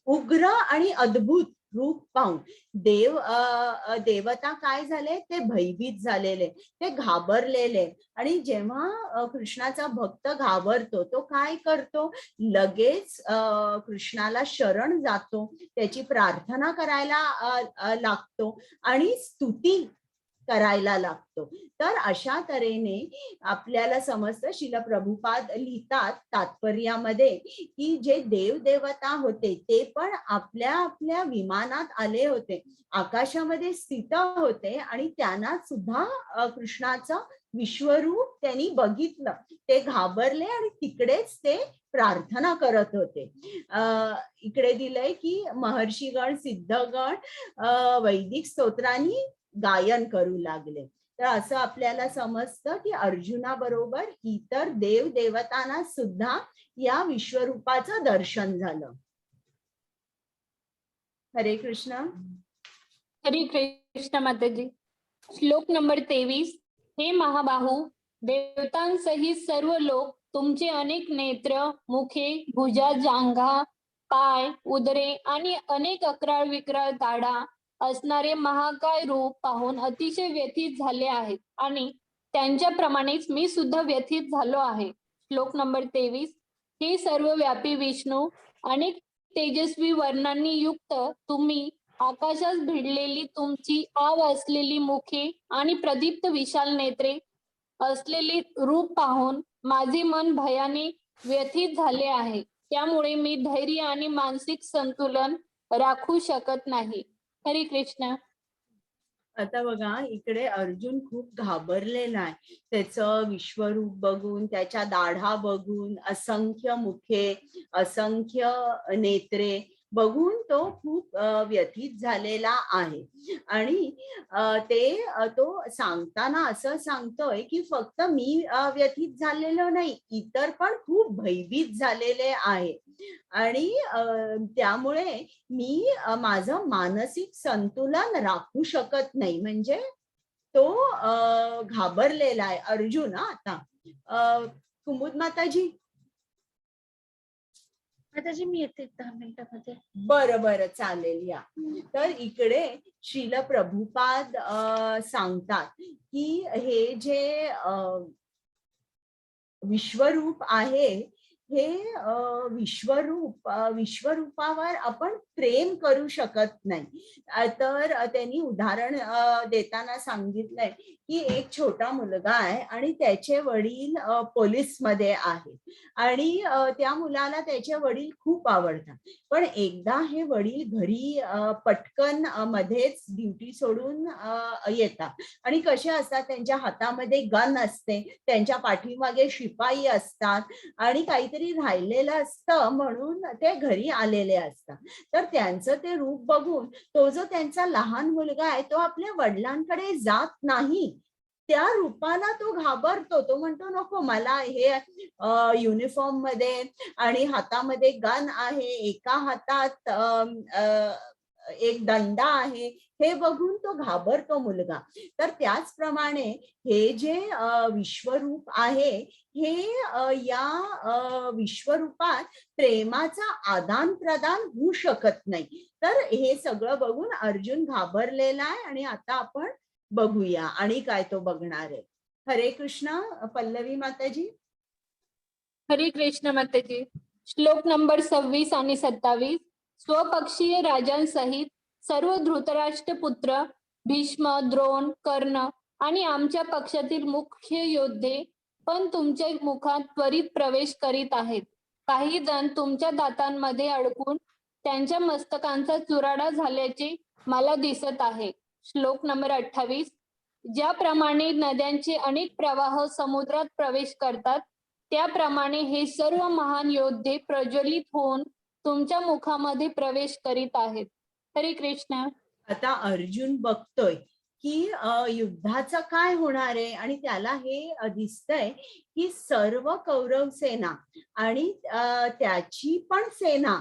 उग्र आणि अद्भुत रूप पाहून देवता काय झाले? ते भयभीत झालेले, ते घाबरलेले. आणि जेव्हा कृष्णाचा भक्त घाबरतो तो काय करतो? लगेच कृष्णाला शरण जातो, त्याची प्रार्थना करायला लागतो आणि स्तुती करायला लागतो. तर अशा तऱ्हेने आपल्याला समजतं, शिला प्रभुपाद लिहितात तात्पर्यामध्ये की जे देव देवता होते ते पण आपल्या आपल्या विमानात आले होते, आकाशामध्ये स्थित होते आणि त्यांना सुद्धा कृष्णाचं विश्वरूप त्यांनी बघितलं. ते घाबरले आणि तिकडेच ते प्रार्थना करत होते. इकडे दिलंय की महर्षीगण, सिद्धगण वैदिक स्तोत्रांनी गायन करू लागले. तर असं आपल्याला समजतं की अर्जुनाबरोबर इतर देव देवतांना सुद्धा या विश्वरूपाचं दर्शन झालं. हरे कृष्ण. हरे कृष्ण माताजी. श्लोक नंबर 23. हे महाबाहू, देवतांसहित सर्व लोक तुमचे अनेक नेत्र, मुखे, भुजा, जांघा, पाय, उदरे आणि अनेक अकराळ विक्राळ दाढा असणारे महाकाय रूप पाहून अतिशय व्यथित झाले आहेत आणि त्यांच्याप्रमाणेच मी सुद्धा व्यथित झालो आहे. श्लोक नंबर 23. हे सर्व व्यापी विष्णू, अनेक तेजस्वी वर्णांनी युक्त तुम्ही, आकाशात भिडलेली तुमची आव असलेली मुखे आणि प्रदीप्त विशाल नेत्रे असलेले रूप पाहून माझे मन भयाने व्यथित झाले आहे. त्यामुळे मी धैर्य आणि मानसिक संतुलन राखू शकत नाही. हरे कृष्ण. आता बघा इकडे अर्जुन खूप घाबरलेला आहे. त्याचं विश्वरूप बघून, त्याच्या दाढा बघून, असंख्य मुखे, असंख्य नेत्रे बघून तो खूप व्यथित झालेला आहे. आणि तो सांगताना असं सांगतोय की फक्त मी व्यथित झालेलो नाही, इतर पण खूप भयभीत झालेले आहे. आणि त्यामुळे मी माझं मानसिक संतुलन राखू शकत नाही. म्हणजे तो घाबरलेला आहे अर्जुन. आता कुमुद माताजी. माताजी मी येते 10 मिनिटांमध्ये. बरं चालेल या. तर इकडे श्रील प्रभुपाद सांगतात की हे जे विश्वरूप आहे, हे विश्वरूपावर आपण प्रेम करू शकत नाही. तर त्यांनी उदाहरण देताना सांगितलंय की एक छोटा मुलगा आहे आणि त्याचे वडील पोलीस मध्ये आहेत आणि त्या मुलाला त्याचे वडील खूप आवडतात. पण एकदा हे वडील घरी पटकन मध्येच ड्युटी सोडून येतात आणि कसे असतात, त्यांच्या हातामध्ये गन असते, त्यांच्या पाठीमागे शिपाई असतात आणि काहीतरी राहिलेलं असतं म्हणून ते घरी आलेले असतात. तर त्यांचं ते रूप बघून तो जो त्यांचा लहान मुलगा आहे तो आपल्या वडिलांकडे जात नाही. त्या रूपाला तो घाबरतो. तो म्हणतो नको, मला हे युनिफॉर्म मध्ये आणि हातामध्ये गन आहे, एका हातात एक दंडा आहे, हे बघून तो घाबरतो मुलगा. तर त्याचप्रमाणे हे जे विश्वरूप आहे, हे या विश्वरूपात प्रेमाचा आदान प्रदान होऊ शकत नाही. तर हे सगळं बघून अर्जुन घाबरलेला आहे. आणि आता आपण बघूया आणि काय तो बघणार आहे. हरे कृष्ण. पल्लवी माताजी. हरे कृष्ण माताजी. श्लोक नंबर 26 आणि 27. स्वपक्षीय राजांसहित सर्व धृतराष्ट्र पुत्र, भीष्म, द्रोण, कर्ण आणि आमच्या पक्षातील मुख्य योद्धे पण तुमच्या मुखात त्वरित प्रवेश करीत आहेत. काही जण तुमच्या दातांमध्ये अडकून त्यांच्या मस्तकांचा चुराडा झाल्याचे मला दिसत आहे. श्लोक नंबर 28. ज्याप्रमाणे नद्यांचे अनेक प्रवाह समुद्रात प्रवेश करतात, त्याप्रमाणे हे सर्व महान योद्धे प्रज्वलित होऊन तुमच्या मुखामध्ये प्रवेश करीत आहेत. हरे कृष्ण. आता अर्जुन बघतोय की युद्धाचं काय होणार आहे आणि त्याला हे दिसतंय की सर्व कौरव सेना आणि त्याची पण सेना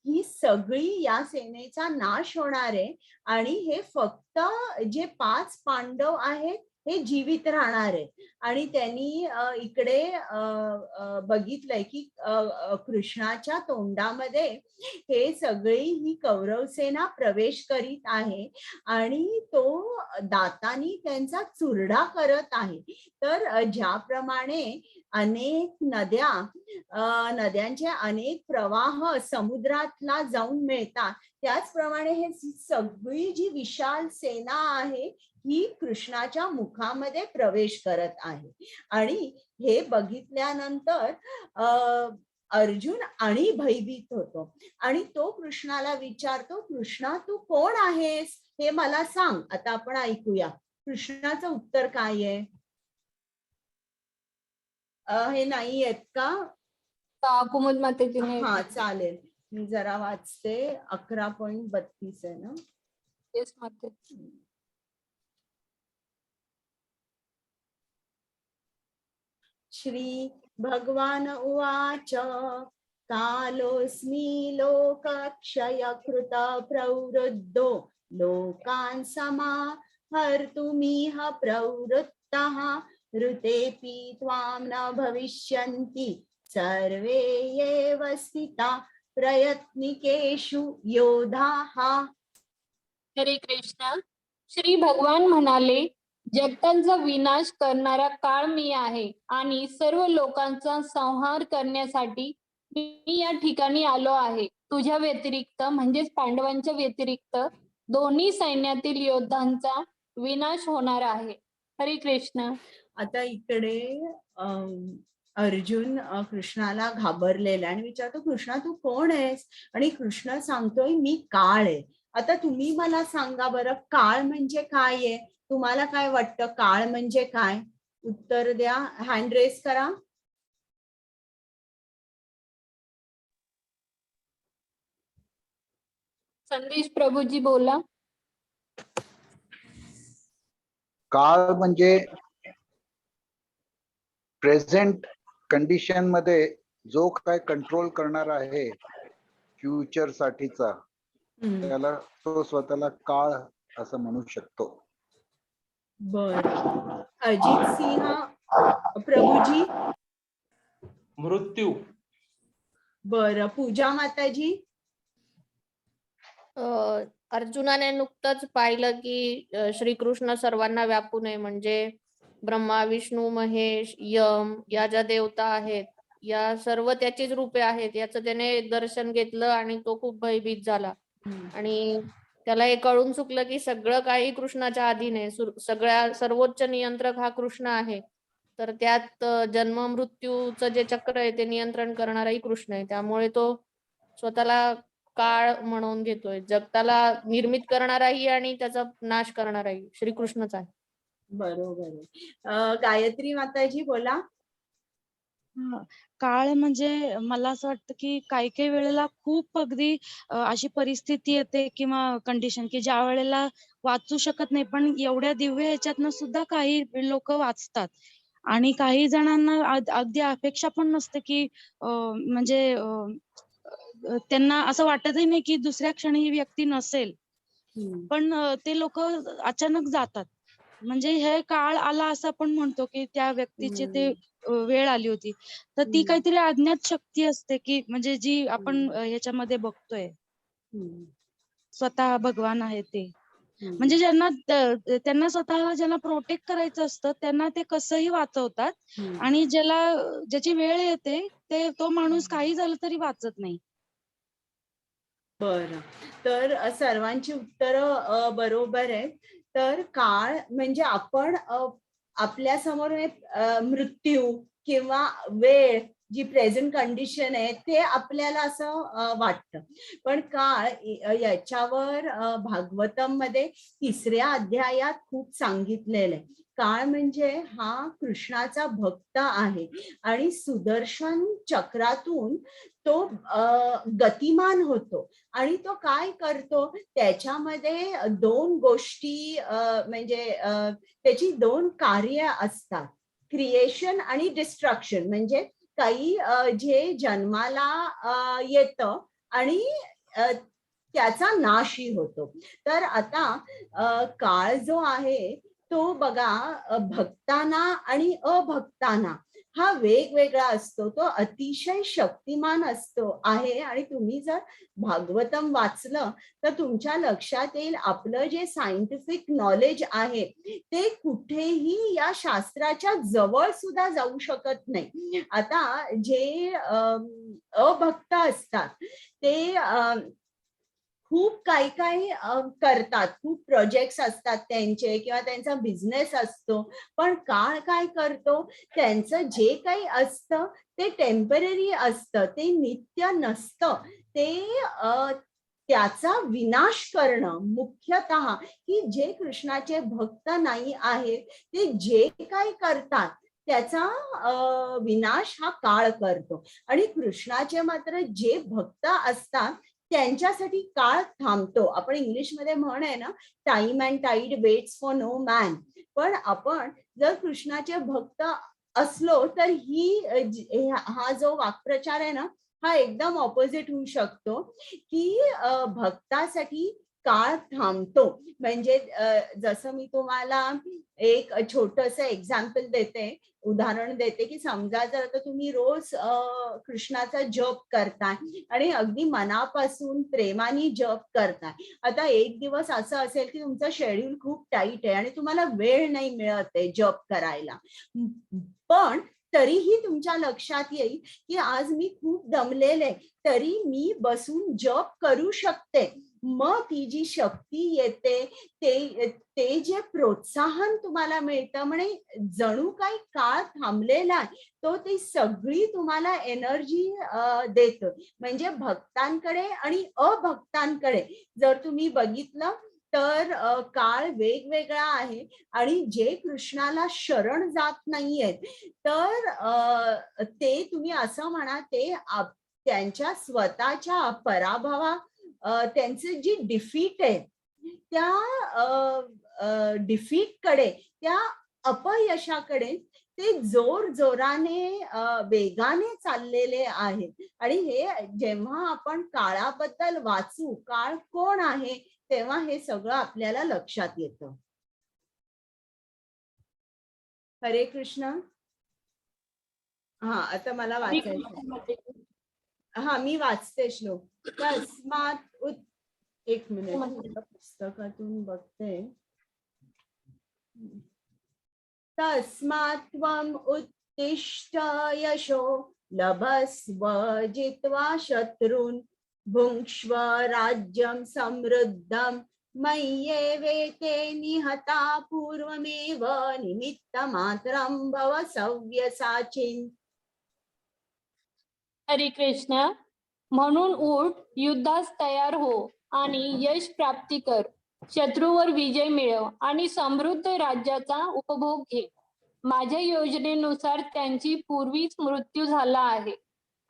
ही सगळी या सेनेचा नाश होणार आहे आणि हे फक्त जे 5 पांडव आहेत हे जीवित राहणार आहे. आणि त्यांनी इकडे बघितलंय की कृष्णाच्या तोंडामध्ये हे सगळी ही कौरव सेना प्रवेश करीत आहे आणि तो दातांनी त्यांचा चुरडा करत आहे. तर ज्याप्रमाणे अनेक नद्यांचे अनेक प्रवाह समुद्रातला जाऊन मिळतात, त्याचप्रमाणे हे सगळी जी विशाल सेना आहे ही कृष्णाच्या मुखामध्ये प्रवेश करत आहे. आणि हे बघितल्यानंतर अर्जुन आणि भयभीत होतो आणि तो कृष्णाला विचारतो, कृष्णा तू कोण आहेस हे मला सांग. आता आपण ऐकूया कृष्णाचं उत्तर काय आहे. हे नाही आहेत का कुमुद मातेजीने हा चालेल, मी जरा वाचते. 11.32 आहे ना. येस माते. श्री भगवान उवाच कालोऽस्मि लोकक्षयकृत प्रवृद्धो लोकान् समाहर्तुमिह प्रवृत्तः ऋतेऽपि त्वां न भविष्यन्ति सर्वे एव स्थिता प्रयत्निकेषु योधाः. हरे कृष्ण. श्री भगवान म्हणाले, जगतांचा विनाश करणारा काळ मी आहे आणि सर्व लोकांचा संहार करण्यासाठी मी या ठिकाणी आलो आहे. तुझ्या व्यतिरिक्त म्हणजेच पांडवांच्या व्यतिरिक्त दोन्ही सैन्यातील योद्धांचा विनाश होणार आहे. हरे कृष्ण. आता इकडे अर्जुन कृष्णाला घाबरलेला आणि विचारतो, कृष्णा तू कोण आहेस. आणि कृष्ण सांगतोय मी काळ आहे. आता तुम्ही मला सांगा बरं, काळ म्हणजे काय आहे. तुम्हाला काय वाटतं काळ म्हणजे काय. उत्तर द्या, हँड रेस करा. संदेश प्रभूजी बोला. काळ म्हणजे प्रेझेंट कंडिशन मध्ये जो काय कंट्रोल करणार आहे फ्युचर साठीचा, त्याला तो स्वतःला काळ असं म्हणू शकतो. बर, अजित सिंह प्रभूजी. मृत्यू. बर, पूजा माताजी. अर्जुनाने नुकतंच पाहिलं की श्रीकृष्ण सर्वांना व्यापून आहे. म्हणजे ब्रह्मा, विष्णू, महेश, यम या ज्या देवता आहेत या सर्व त्याचीच रूपे आहेत याचं त्याने दर्शन घेतलं आणि तो खूप भयभीत झाला. आणि त्याला हे कळून चुकलं की सगळं काही कृष्णाच्या अधीन आहे. सर्वोच्च नियंत्रक हा कृष्ण आहे. तर त्यात जन्म मृत्यूचं जे चक्र आहे ते नियंत्रण करणाराही कृष्ण आहे. त्यामुळे तो स्वतःला काळ म्हणून घेतोय. जगताला निर्मित करणाराही आणि त्याचा नाश करणाराही श्रीकृष्णच आहे. बरोबर आहे. गायत्री माताजी बोला. काळ म्हणजे मला असं वाटतं की काही वेळेला खूप अगदी अशी परिस्थिती येते किंवा कंडिशन की ज्या वेळेला वाचू शकत नाही, पण एवढ्या दिव्य ह्याच्यातनं सुद्धा काही लोक वाचतात. आणि काही जणांना अगदी अपेक्षा पण नसते की म्हणजे त्यांना असं वाटतही नाही की दुसऱ्या क्षणी ही व्यक्ती नसेल, पण ते लोक अचानक जातात. म्हणजे हे काळ आला असं आपण म्हणतो की त्या व्यक्तीची ते वेळ आली होती. तर ती काहीतरी अज्ञात शक्ती असते की म्हणजे जी आपण ह्याच्यामध्ये बघतोय स्वतः भगवान आहे ते. म्हणजे त्यांना स्वतःला ज्यांना प्रोटेक्ट करायचं असतं त्यांना ते कसंही वाचवतात आणि ज्याची वेळ येते तो माणूस काही झालं तरी वाचत नाही. बरं, तर सर्वांची उत्तरं बरोबर आहेत. तर काळ म्हणजे आपण आपल्या समोर मृत्यू किंवा वेळ जी प्रेझेंट कंडिशन आहे ते आपल्याला असं वाटतं. पण काळ याच्यावर भागवतम मध्ये 3ऱ्या अध्यायात खूप सांगितलेलं आहे. काळ म्हणजे हा कृष्णाचा भक्त आहे आणि सुदर्शन चक्रातून तो गतिमान होतो आणि तो काय करतो, त्याच्यामध्ये 2 गोष्टी म्हणजे त्याची 2 कार्य असतात, क्रिएशन आणि डिस्ट्रक्शन. म्हणजे काही जे जन्माला येतं आणि त्याचा नाशही होतो. तर आता काळ जो आहे तो बघा, भक्तांना आणि अभक्तांना हा वेगवेगळा असतो. तो अतिशय शक्तिमान असतो आहे आणि तुम्ही जर भागवतम वाचलं तर तुमच्या लक्षात येईल आपलं जे सायंटिफिक नॉलेज आहे ते कुठेही या शास्त्राच्या जवळ सुद्धा जाऊ शकत नाही. आता जे अभक्त असतात ते खूप काही काही करतात, खूप प्रोजेक्ट्स असतात त्यांचे किंवा त्यांचा बिझनेस असतो. पण काळ काय करतो, त्यांचं जे काही असतं ते टेम्पररी असतं, ते नित्य नसतं. ते त्याचा विनाश करणं मुख्यतः, की जे कृष्णाचे भक्त नाही आहेत ते जे काही करतात त्याचा विनाश हा काळ करतो. आणि कृष्णाचे मात्र जे भक्त असतात त्यांच्यासाठी काळ थांबतो. आपण इंग्लिशमध्ये म्हण आहे ना, time and tide waits for no man. पण आपण जर कृष्णाचे भक्त असलो तर हा जो वाक्प्रचार आहे ना, हा एकदम ऑपोजिट होऊ शकतो, की भक्तासाठी काळ थांबतो. म्हणजे जसं मी तुम्हाला एक छोटंसं एक्झाम्पल देते, उदाहरण देते, की समजा जर आता तुम्ही रोज कृष्णाचा जप करताय आणि अगदी मनापासून प्रेमाने जप करताय. आता एक दिवस असं असेल की तुमचं शेड्यूल खूप टाईट आहे आणि तुम्हाला वेळ नाही मिळत आहे जप करायला, पण तरीही तुमच्या लक्षात येईल की आज मी खूप दमलेले, तरी मी बसून जप करू शकते. मग ती जी शक्ती येते, ते जे प्रोत्साहन तुम्हाला मिळतं, म्हणे जणू काही काळ थांबलेला आहे, तो ती सगळी तुम्हाला एनर्जी देतो. म्हणजे भक्तांकडे आणि अभक्तांकडे जर तुम्ही बघितलं तर काळ वेगवेगळा आहे. आणि जे कृष्णाला शरण जात नाहीयेत तर ते तुम्ही असं म्हणा, ते त्यांच्या स्वतःच्या पराभवा, त्यांची जी डिफीट आहे त्या डिफीट कडे, त्या अपयशाकडे ते जोर जोराने वेगाने चाललेले आहेत. आणि हे जेव्हा आपण काळाबद्दल वाचू, काळ कोण आहे, तेव्हा हे सगळं आपल्याला लक्षात येतं. हरे कृष्ण. हा, आता मला वाचायचं. हा, मी वाचते श्लोक. तस्मात् एक मिनिट, पुस्तकातून बघते. तस्मात् त्वम् उत्तिष्ठ यशो लभस्व जित्वा शत्रून् भुङ्क्ष्व राज्यं समृद्धं मय्येवेते निहता पूर्वमेव निमित्तमात्रं भव सव्यसाचिन्. हरे कृष्ण. म्हणून उठ, युद्धास तयार हो आणि यश प्राप्ती कर. शत्रूवर विजय मिळव आणि समृद्ध राज्याचा उपभोग घे. माझ्या योजनेनुसार त्यांची पूर्वीच मृत्यू झाला आहे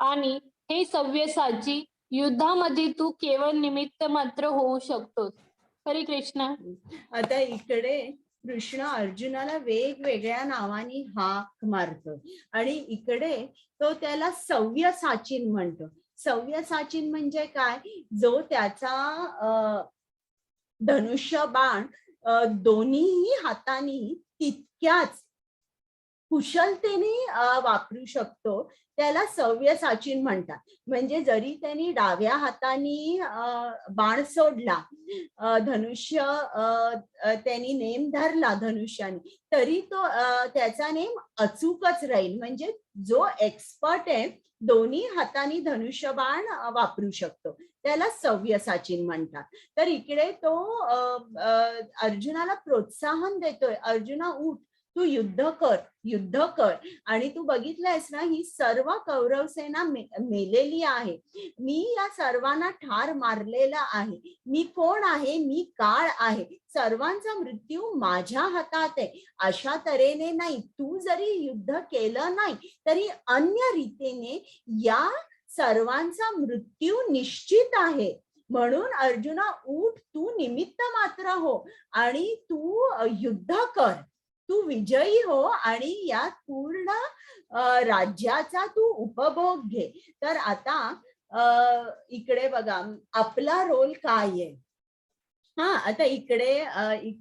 आणि हे सव्यसाची, युद्धामध्ये तू केवळ निमित्त मात्र होऊ शकतोस. हरे कृष्ण. आता इकडे कृष्ण अर्जुनाला वेगवेगळ्या नावाने हाक मारतो आणि इकडे तो त्याला सव्यसाचीन म्हणतो. सव्यसाचीन म्हणजे काय, जो त्याचा धनुष्य बाण दोन्ही हातांनी तितक्याच कुशलतेने वापरू शकतो, त्याला सव्यसाचीन म्हणतात. म्हणजे जरी त्यांनी डाव्या हाताने बाण सोडला, धनुष्य त्यांनी नेम धरला धनुष्याने, तरी तो त्याचा नेम अचूकच राहील. म्हणजे जो एक्सपर्ट आहे, दोन्ही हाताने धनुष्य बाण वापरू शकतो, त्याला सव्यसाचीन म्हणतात. तर इकडे तो अर्जुनाला प्रोत्साहन देतोय, अर्जुना उठ, तू युद्ध कर, युद्ध कर. आणि तू बघितलंयस ना, ही सर्व कौरव सेना मेलेली आहे. मी या सर्वांना ठार मारलेला आहे. मी कोण आहे? मी काळ आहे. सर्वांचा मृत्यू माझ्या हातात आहे. अशा तऱ्हेने नाही, तू जरी युद्ध केलं नाही तरी अन्य रीतीने या सर्वांचा मृत्यू निश्चित आहे. म्हणून अर्जुना, उठ, तू निमित्त मात्र हो आणि तू युद्ध कर, तू विजयी हो आणि या पूर्ण राज्याचा तू उपभोग घे. तर आता इकडे बघा आपला रोल काय आहे. आता इकडे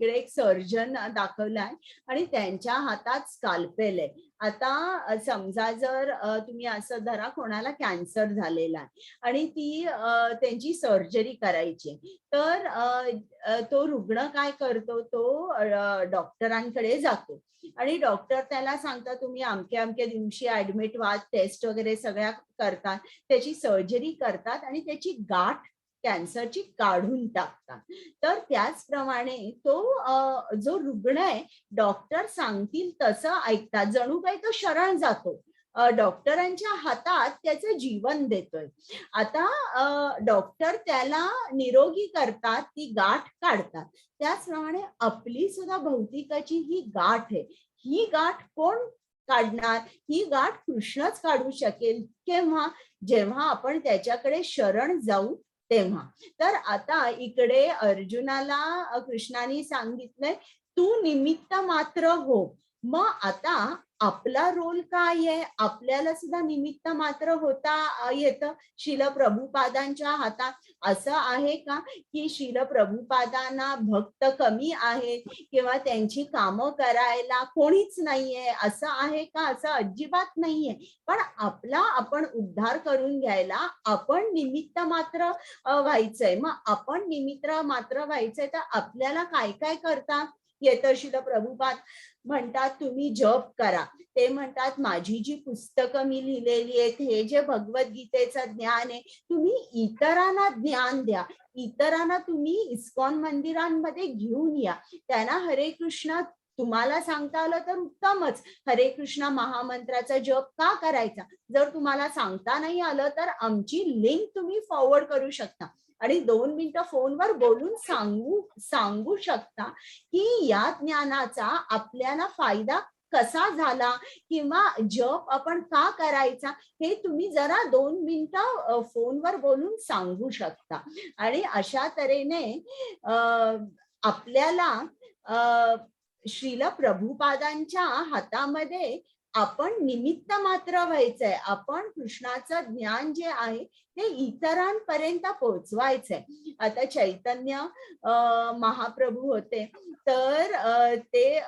एक सर्जन दाखवलाय आणि त्यांच्या हातात स्काल्पेल आहे. आता समजा जर तुम्ही असं धरा, कोणाला कॅन्सर झालेला आहे आणि ती त्यांची सर्जरी करायची, तर तो रुग्ण काय करतो, तो डॉक्टरांकडे जातो आणि डॉक्टर त्याला सांगतात तुम्ही अमक्या अमक्या दिवशी ऍडमिट व्हा, टेस्ट वगैरे सगळ्या करतात, त्याची सर्जरी करतात आणि त्याची गाठ कॅन्सरची काढून टाकतात. तर त्याचप्रमाणे तो जो रुग्ण आहे, डॉक्टर सांगतील तसं ऐकतात, जणू काही तो शरण जातो, डॉक्टरांच्या हातात त्याचं जीवन देतोय. आता डॉक्टर त्याला निरोगी करतात, ती गाठ काढतात. त्याचप्रमाणे आपली सुद्धा भौतिकाची ही गाठ आहे. ही गाठ कोण काढणार? ही गाठ कृष्णच काढू शकेल. केव्हा? जेव्हा आपण त्याच्याकडे शरण जाऊ तेव्हा. तर आता इकडे अर्जुनाला कृष्णाने सांगितलंय तू निमित्त मात्र हो. मग आता आपला रोल काय आहे? आपल्याला सुद्धा निमित्त मात्र होता येतं. शिल प्रभुपादांच्या हातात असं आहे का की शिल प्रभुपादांना भक्त कमी आहेत किंवा त्यांची कामं करायला कोणीच नाहीये, असं आहे का? असं अजिबात नाहीये. पण आपला आपण उद्धार करून घ्यायला आपण निमित्त मात्र व्हायचंय. मग आपण निमित्त मात्र व्हायचंय तर आपल्याला काय काय करता येतं? शिल प्रभुपाद म्हणतात तुम्ही जप करा. ते म्हणतात माझी जी पुस्तकं मी लिहिलेली आहेत, हे जे भगवद्गीतेचं ज्ञान आहे, तुम्ही इतरांना ज्ञान द्या. इतरांना तुम्ही इस्कॉन मंदिरांमध्ये घेऊन या. त्यांना हरे कृष्ण तुम्हाला सांगता आलं तर उत्तमच. हरे कृष्ण महामंत्राचा जप का करायचा? जर तुम्हाला सांगता नाही आलं तर आमची लिंक तुम्ही फॉरवर्ड करू शकता आणि 2 मिनिटं फोनवर बोलून सांगू शकता की या ज्ञानाचा आपल्याला फायदा कसा झाला किंवा जप आपण का करायचा, हे तुम्ही जरा 2 मिनिटं फोनवर बोलून सांगू शकता. आणि अशा तऱ्हेने आपल्याला श्रील प्रभुपादांच्या हातामध्ये आपण निमित्त मात्र व्हायचंय. आपण कृष्णाचं ज्ञान जे आहे ते इतरांपर्यंत पोहोचवायचंय. आता चैतन्य महाप्रभू होते, तर ते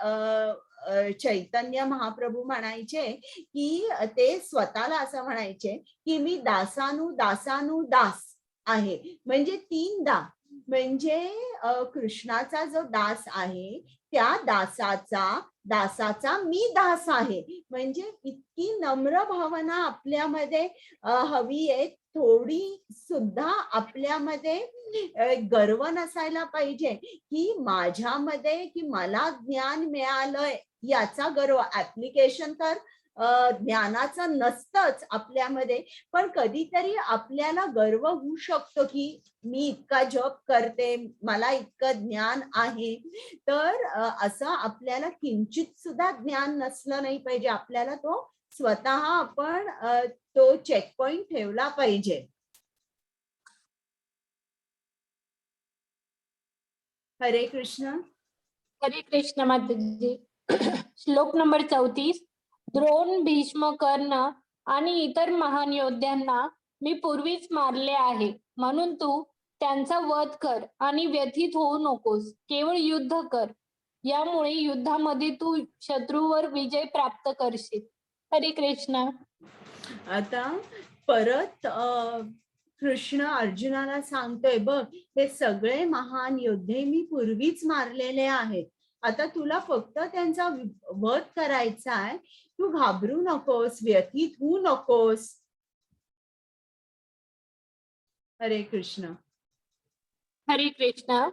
चैतन्य महाप्रभू म्हणायचे की ते स्वतःला असं म्हणायचे की मी दासानु दास आहे. म्हणजे 3दा म्हणजे कृष्णाचा जो दास आहे त्या दासाचा मी दास आहे. म्हणजे इतकी नम्र भावना आपल्यामध्ये हवी आहे. थोडी सुद्धा आपल्यामध्ये गर्व नसायला पाहिजे की माझ्यामध्ये की मला ज्ञान मिळालंय याचा गर्व. ऍप्लिकेशन तर ज्ञानाचं नसतंच आपल्यामध्ये, पण कधीतरी आपल्याला गर्व होऊ शकतो की मी इतका जप करते, मला इतकं ज्ञान आहे. तर असं आपल्याला किंचित सुद्धा ज्ञान नसलं नाही पाहिजे. आपल्याला तो स्वतः आपण तो चेक पॉइंट ठेवला पाहिजे. हरे कृष्ण. हरे कृष्ण माताजी. श्लोक नंबर 34. द्रोण, भीष्म, कर्ण आणि इतर महान योद्ध्यांना मी पूर्वीच मारले आहे, म्हणून तू त्यांचा वध कर आणि व्यथित होऊ नकोस. केवळ युद्ध कर. यामुळे युद्धामध्ये तू शत्रूवर विजय प्राप्त करशील. हरे कृष्ण. आता परत कृष्ण अर्जुनाला सांगतोय बघ, हे सगळे महान योद्धे मी पूर्वीच मारलेले आहेत. आता तुला फक्त त्यांचा वध करायचा आहे. तू घाबरू नकोस, व्यथित होऊ नकोस. हरे कृष्ण. हरे कृष्ण.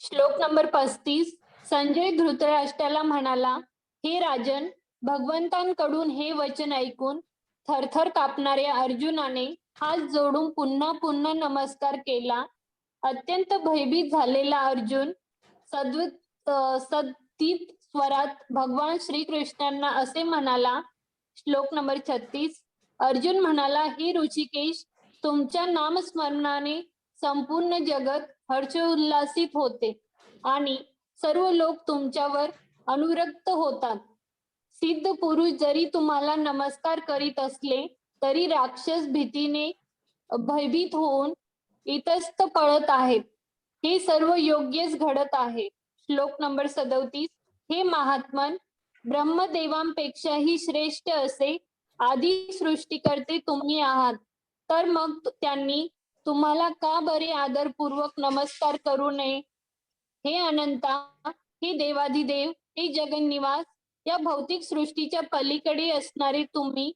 श्लोक नंबर 35. संजय धृतराष्ट्राला म्हणाला, हे राजन, भगवंतांकडून हे वचन ऐकून थरथर कापणाऱ्या अर्जुनाने हात जोडून पुन्हा पुन्हा नमस्कार केला. अत्यंत भयभीत झालेला अर्जुन सद्गतीत स्वरात भगवान श्रीकृष्णांना असे म्हणाला. श्लोक नंबर 36. अर्जुन म्हणाला, हे ऋषिकेश, तुमच्या नामस्मरणाने संपूर्ण जगत हर्षोल्लासित होते आणि सर्व लोक तुमच्यावर अनुरक्त होतात. सिद्ध पुरुष जरी तुम्हाला नमस्कार करीत असले तरी राक्षस भीतीने भयभीत होऊन इतस्त पळत आहेत. हे सर्व योग्यच घडत आहे. श्लोक नंबर 37. हे महात्मन, ब्रह्मदेवांपेक्षाही श्रेष्ठ असे आदी सृष्टीकर्ते तुम्ही आहात. तर मग त्यांनी तुम्हाला का बरे आदरपूर्वक नमस्कार करू नये? हे अनंता, हे देवाधिदेव, हे जगन्निवास, या भौतिक सृष्टीच्या पलीकडे असणारे तुम्ही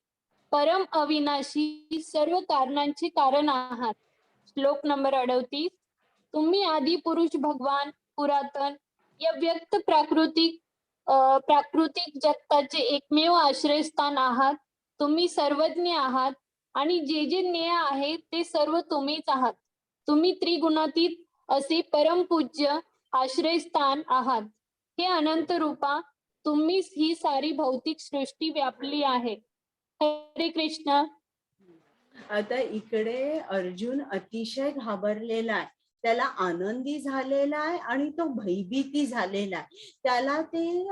परम अविनाशी सर्व कारणांचे कारण आहात. श्लोक नंबर 38. तुम्ही आदि पुरुष भगवान पुरातन या व्यक्त प्राकृतिक जगताचे एकमेव आश्रयस्थान आहात. तुम्ही सर्वज्ञ आहात आणि जे जे ज्ञेय आहे ते सर्व तुम्हीच आहात. तुम्ही त्रिगुणातीत असे परमपूज्य आश्रयस्थान आहात. हे अनंत रूपा, तुम्हीच ही सारी भौतिक सृष्टी व्यापली आहे. हरे कृष्ण. आता इकडे अर्जुन अतिशय घाबरलेला आहे, त्याला आनंदी झालेला आहे आणि तो भयभीती झालेला आहे. त्याला ते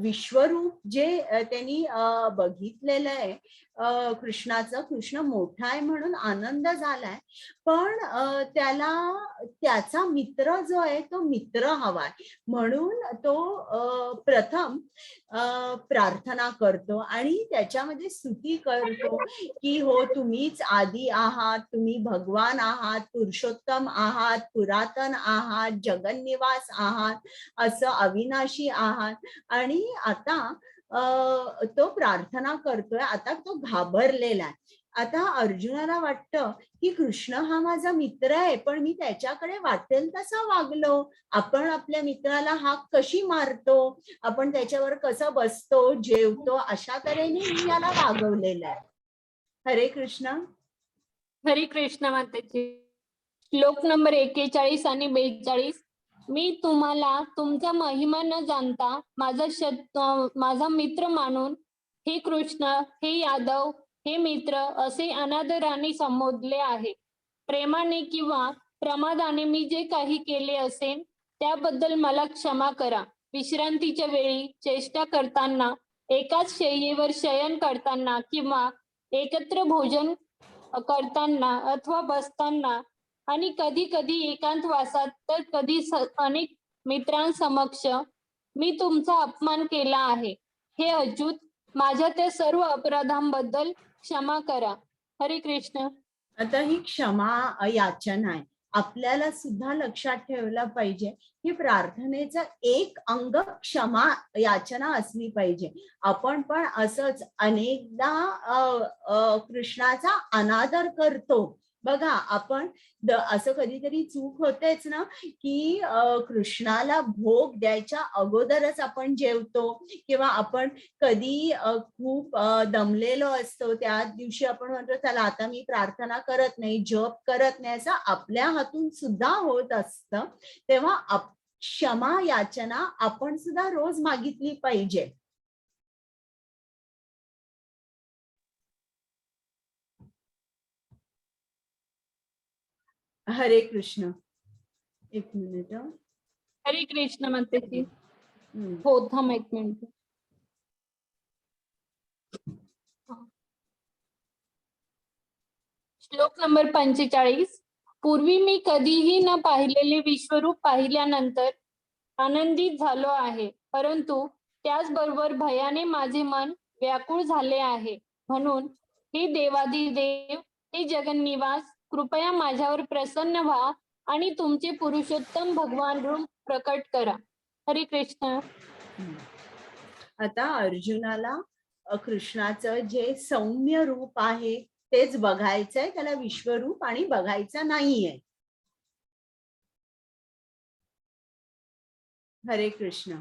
विश्वरूप जे त्यांनी बघितलेलं आहे कृष्णाचं, कृष्ण मोठा आहे म्हणून आनंद झालाय, पण त्याला त्याचा मित्र जो आहे तो मित्र हवाय म्हणून तो प्रथम प्रार्थना करतो आणि त्याच्यामध्ये स्तुती करतो की हो, तुम्हीच आदी आहात, तुम्ही भगवान आहात, पुरुषोत्तम आहात, पुरातन आहात, जगन्निवास आहात, असं अविनाशी आहात. आणि आता तो प्रार्थना करतोय. आता तो घाबरलेला आहे. आता अर्जुनाला वाटतं की कृष्ण हा माझा मित्र आहे, पण मी त्याच्याकडे वाटेल तसा वागलो. आपण आपल्या मित्राला हाक कशी मारतो, आपण त्याच्यावर कसं बसतो, जेवतो, अशा तऱ्हेने मी याला वागवलेलं आहे. हरे कृष्ण. हरे कृष्ण मातेजी. श्लोक नंबर 41 आणि 42. मी तुम्हाला तुमचा महिमा न जाणता माझा मित्र मानून हे कृष्ण, हे यादव, हे मित्र असे अनादराने संबोधले आहे. प्रेमाने किंवा प्रमादाने मी जे काही केले असेल त्याबद्दल मला क्षमा करा. विश्रांतीच्या वेळी, चेष्टा करताना, एकाच शय्येवर शयन करताना किंवा एकत्र भोजन करताना अथवा बसताना आणि कधी कधी एकांतवासात तर कधी अनेक मित्रांसमक्ष मी तुमचा अपमान केला आहे. हे अच्युत, माझ्या त्या सर्व अपराधांबद्दल क्षमा करा. हरे कृष्ण. आता ही क्षमा याचना आहे. आपल्याला सुद्धा लक्षात ठेवलं पाहिजे की प्रार्थनेचं एक अंग क्षमा याचना असली पाहिजे. आपण पण असंच अनेकदा कृष्णाचा अनादर करतो. बघा, आपण असं कधीतरी चूक होतेच ना की कृष्णाला भोग द्यायच्या अगोदरच आपण जेवतो, किंवा आपण कधी खूप दमलेलो असतो त्या दिवशी आपण म्हणतो चला आता मी प्रार्थना करत नाही, जप करत नाही, असं आपल्या हातून सुद्धा होत असतं. तेव्हा क्षमा याचना आपण सुद्धा रोज मागितली पाहिजे. हरे कृष्ण. एक मिनिट. हरे कृष्ण मातेजी. हो, थांब एक मिनिट. श्लोक नंबर 45. पूर्वी मी कधीही न पाहिलेले विश्वरूप पाहिल्यानंतर आनंदित झालो आहे, परंतु त्याचबरोबर भयाने माझे मन व्याकुळ झाले आहे. म्हणून हे देवाधिदेव, हे जगन्निवास, कृपया माझ्यावर प्रसन्न व्हा आणि तुमचे पुरुषोत्तम भगवान रूप प्रकट करा. हरे कृष्ण. आता अर्जुनाला कृष्णाचं जे सौम्य रूप आहे तेच बघायचंय, त्याला विश्वरूप आणि बघायचं नाहीये. हरे कृष्ण.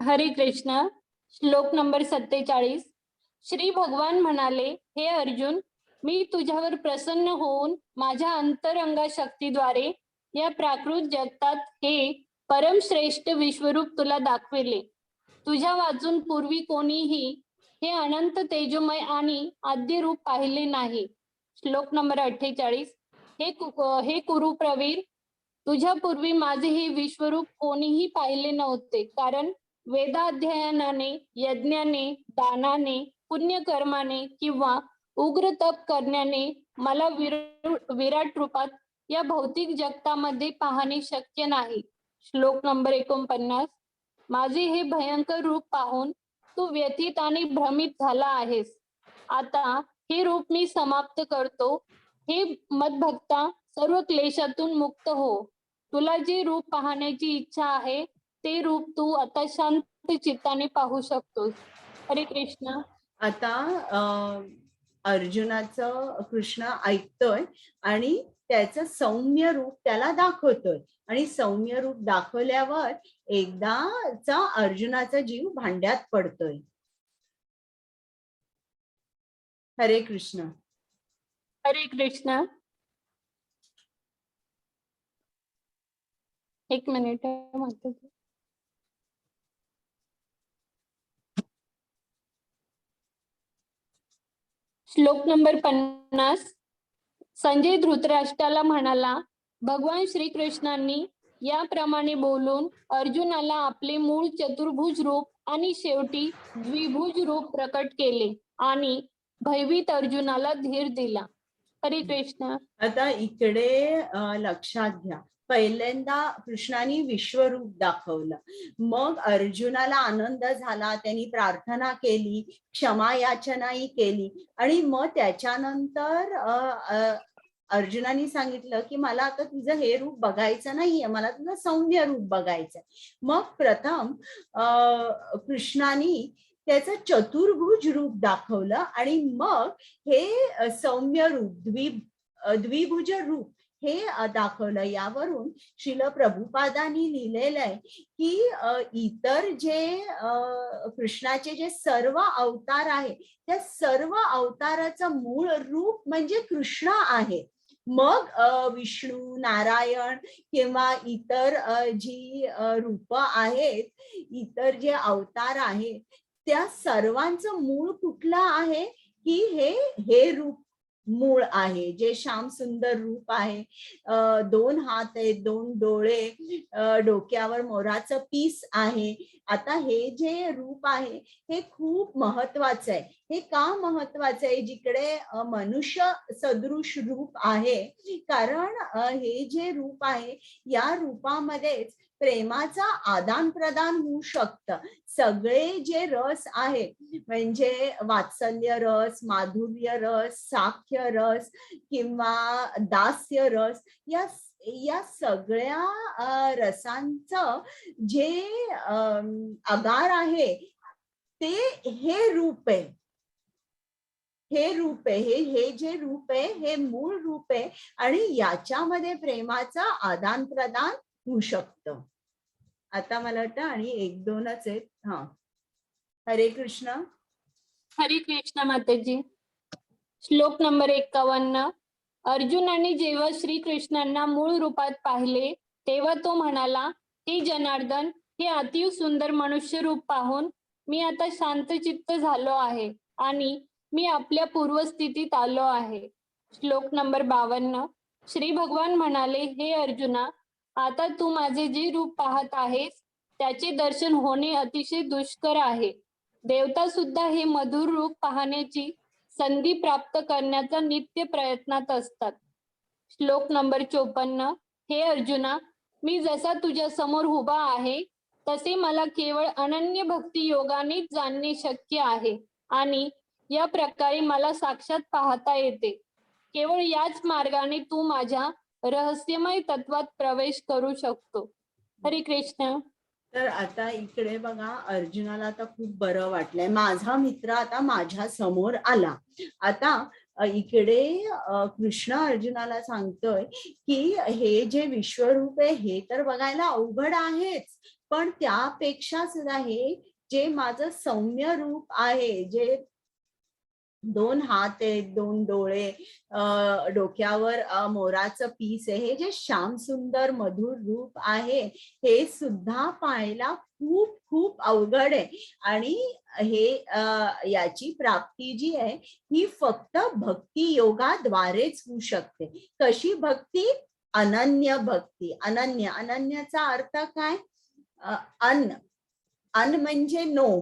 हरे कृष्ण. श्लोक नंबर 47. श्री भगवान म्हणाले, हे अर्जुन, मी तुझ्यावर प्रसन्न होऊन माझ्या अंतरंगा शक्तीद्वारे या प्राकृत जगतात हे परमश्रेष्ठ विश्वरूप तुला दाखविले. तुझ्या वाचून पूर्वी कोणीही हे अनंत तेजोमय आणि आद्य रूप पाहिले नाही. श्लोक नंबर 48. हे कुरुप्रवीर, तुझ्या पूर्वी माझे हे विश्वरूप कोणीही पाहिले नव्हते, कारण वेदाध्ययनाने, यज्ञाने, दानाने, पुण्यकर्माने किंवा उग्र तप करण्याने मला विराट रूपात या भौतिक जगतामध्ये पाहणे शक्य नाही. श्लोक नंबर 49. माझे हे भयंकर रूप पाहून तू व्यथित आणि भ्रमित झाला आहेस. आता हे रूप मी समाप्त करतो. हे मदभक्ता, सर्व क्लेशातून मुक्त हो. तुला जे रूप पाहण्याची इच्छा आहे ते रूप तू आता शांत चित्ताने पाहू शकतोस. हरे कृष्ण. आता अर्जुनाचं कृष्ण ऐकतोय आणि त्याचं सौम्य रूप त्याला दाखवतोय आणि सौम्य रूप दाखवल्यावर एकदाचा अर्जुनाचा जीव भांड्यात पडतोय. हरे कृष्ण. हरे कृष्ण. एक मिनिट माताजी. श्लोक नंबर 50. संजय धृतराष्ट्राला म्हणाला, भगवान श्रीकृष्णांनी याप्रमाणे बोलून अर्जुनाला आपले मूळ चतुर्भुज रूप आणि शेवटी द्विभुज रूप प्रकट केले आणि भयभीत अर्जुनाला धीर दिला. हरे कृष्ण. आता इकडे लक्षात घ्या, पहिल्यांदा कृष्णाने विश्वरूप दाखवलं, मग अर्जुनाला आनंद झाला, त्यांनी प्रार्थना केली, क्षमा याचनाही केली आणि मग त्याच्यानंतर अर्जुनाने सांगितलं की मला आता तुझं हे रूप बघायचं नाहीये, मला तुझं सौम्य रूप बघायचं. मग प्रथम कृष्णाने त्याचं चतुर्भुज रूप दाखवलं आणि मग हे सौम्य रूप द्विभुज रूप हे दाखवलं. यावरून श्रील प्रभुपादांनी लिहिलेलं आहे की इतर जे कृष्णाचे जे सर्व अवतार आहे त्या सर्व अवताराचं मूळ रूप म्हणजे कृष्ण आहे. मग विष्णू, नारायण किंवा इतर जी रूप आहेत, इतर जे अवतार आहेत, त्या सर्वांचं मूळ कुठलं आहे की हे रूप मूळ आहे, जे श्याम सुंदर रूप आहे. 2 हात आहेत, 2 डोळे, डोक्यावर मोराचं पीस आहे. आता हे जे रूप आहे हे खूप महत्वाचं आहे. हे का महत्वाचं आहे? जिकडे मनुष्य सदृश रूप आहे, कारण हे जे रूप आहे या रूपामध्येच प्रेमाचा आदान प्रदान होऊ शकतं. सगळे जे रस आहेत म्हणजे वात्सल्य रस, माधुर्य रस, साख्य रस किंवा दास्य रस, या सगळ्या रसांचं जे आगार आहे ते हे रूप आहे. हे रूप आहे, हे जे रूप आहे हे मूळ रूप आहे आणि याच्यामध्ये प्रेमाचं आदान प्रदान होऊ शकतं. आता मला वाटतं आणि 1-2च आहेत. हा, हरे कृष्ण. हरे कृष्ण माताजी. श्लोक नंबर 51. अर्जुनाने जेव्हा श्रीकृष्णांना मूळ रूपात पाहिले तेव्हा तो म्हणाला, हे जनार्दन, हे अतिव सुंदर मनुष्य रूप पाहून मी आता शांतचित्त झालो आहे आणि मी आपल्या पूर्वस्थितीत आलो आहे. श्लोक नंबर 52. श्री भगवान म्हणाले, हे अर्जुना, आता तू माझे जे रूप पाहत आहेस त्याचे दर्शन होणे अतिशय दुष्कर आहे. देवता सुद्धा हे मधुर रूप पाहण्याची संधी प्राप्त करण्याचा नित्य प्रयत्नात असतात. श्लोक नंबर 54. हे अर्जुना, मी जसा तुझ्या समोर उभा आहे तसे मला केवळ अनन्य भक्ती योगाने जाणणे शक्य आहे आणि या प्रकारे मला साक्षात पाहता येते. केवळ याच मार्गाने तू माझ्या रहस्यमय तत्वात प्रवेश करू शकतो. हरे कृष्ण. तर आता इकडे बघा, अर्जुनाला आता खूप बरं वाटलंय, माझा मित्र आता माझ्या समोर आला. आता इकडे कृष्ण अर्जुनाला सांगतोय की हे जे विश्वरूप आहे हे तर बघायला अवघड आहेच, पण त्यापेक्षा सुद्धा हे जे माझं सौम्य रूप आहे, जे 2 हात आहेत, 2 डोळे, डोक्यावर मोराचं पीस आहे, हे जे श्याम सुंदर मधुर रूप आहे हे सुद्धा पाहायला खूप खूप अवघड आहे. आणि हे याची प्राप्ती जी आहे ही फक्त भक्ती योगाद्वारेच होऊ शकते. कशी भक्ती? अनन्य भक्ती. अनन्याचा अर्थ काय? अन म्हणजे नो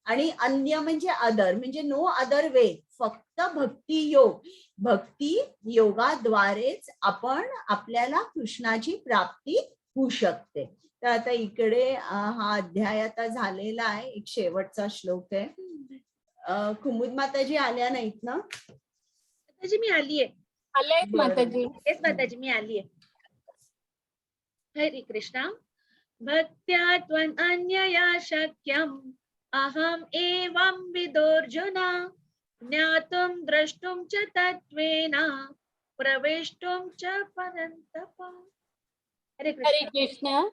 आणि अन्य म्हणजे अदर, म्हणजे नो अदर वे, फक्त भक्ती योग. भक्ती योगाद्वारेच आपल्याला कृष्णाची प्राप्ती होऊ शकते. तर आता इकडे हा अध्याय आता झालेला आहे. एक शेवटचा श्लोक आहे. कुमुद माताजी आल्या नाहीत ना? माताजी मी आलीये. आलेत माताजी. येस माताजी मी आलीये. हरे कृष्णा. भक्त्या त्वनन्यया शक्यम अहम एवं विदोर्जुना ज्ञातुं द्रष्टुं च तत्त्वेन प्रवेष्टुं च परन्तप. हरे हरे कृष्ण. कृष्ण.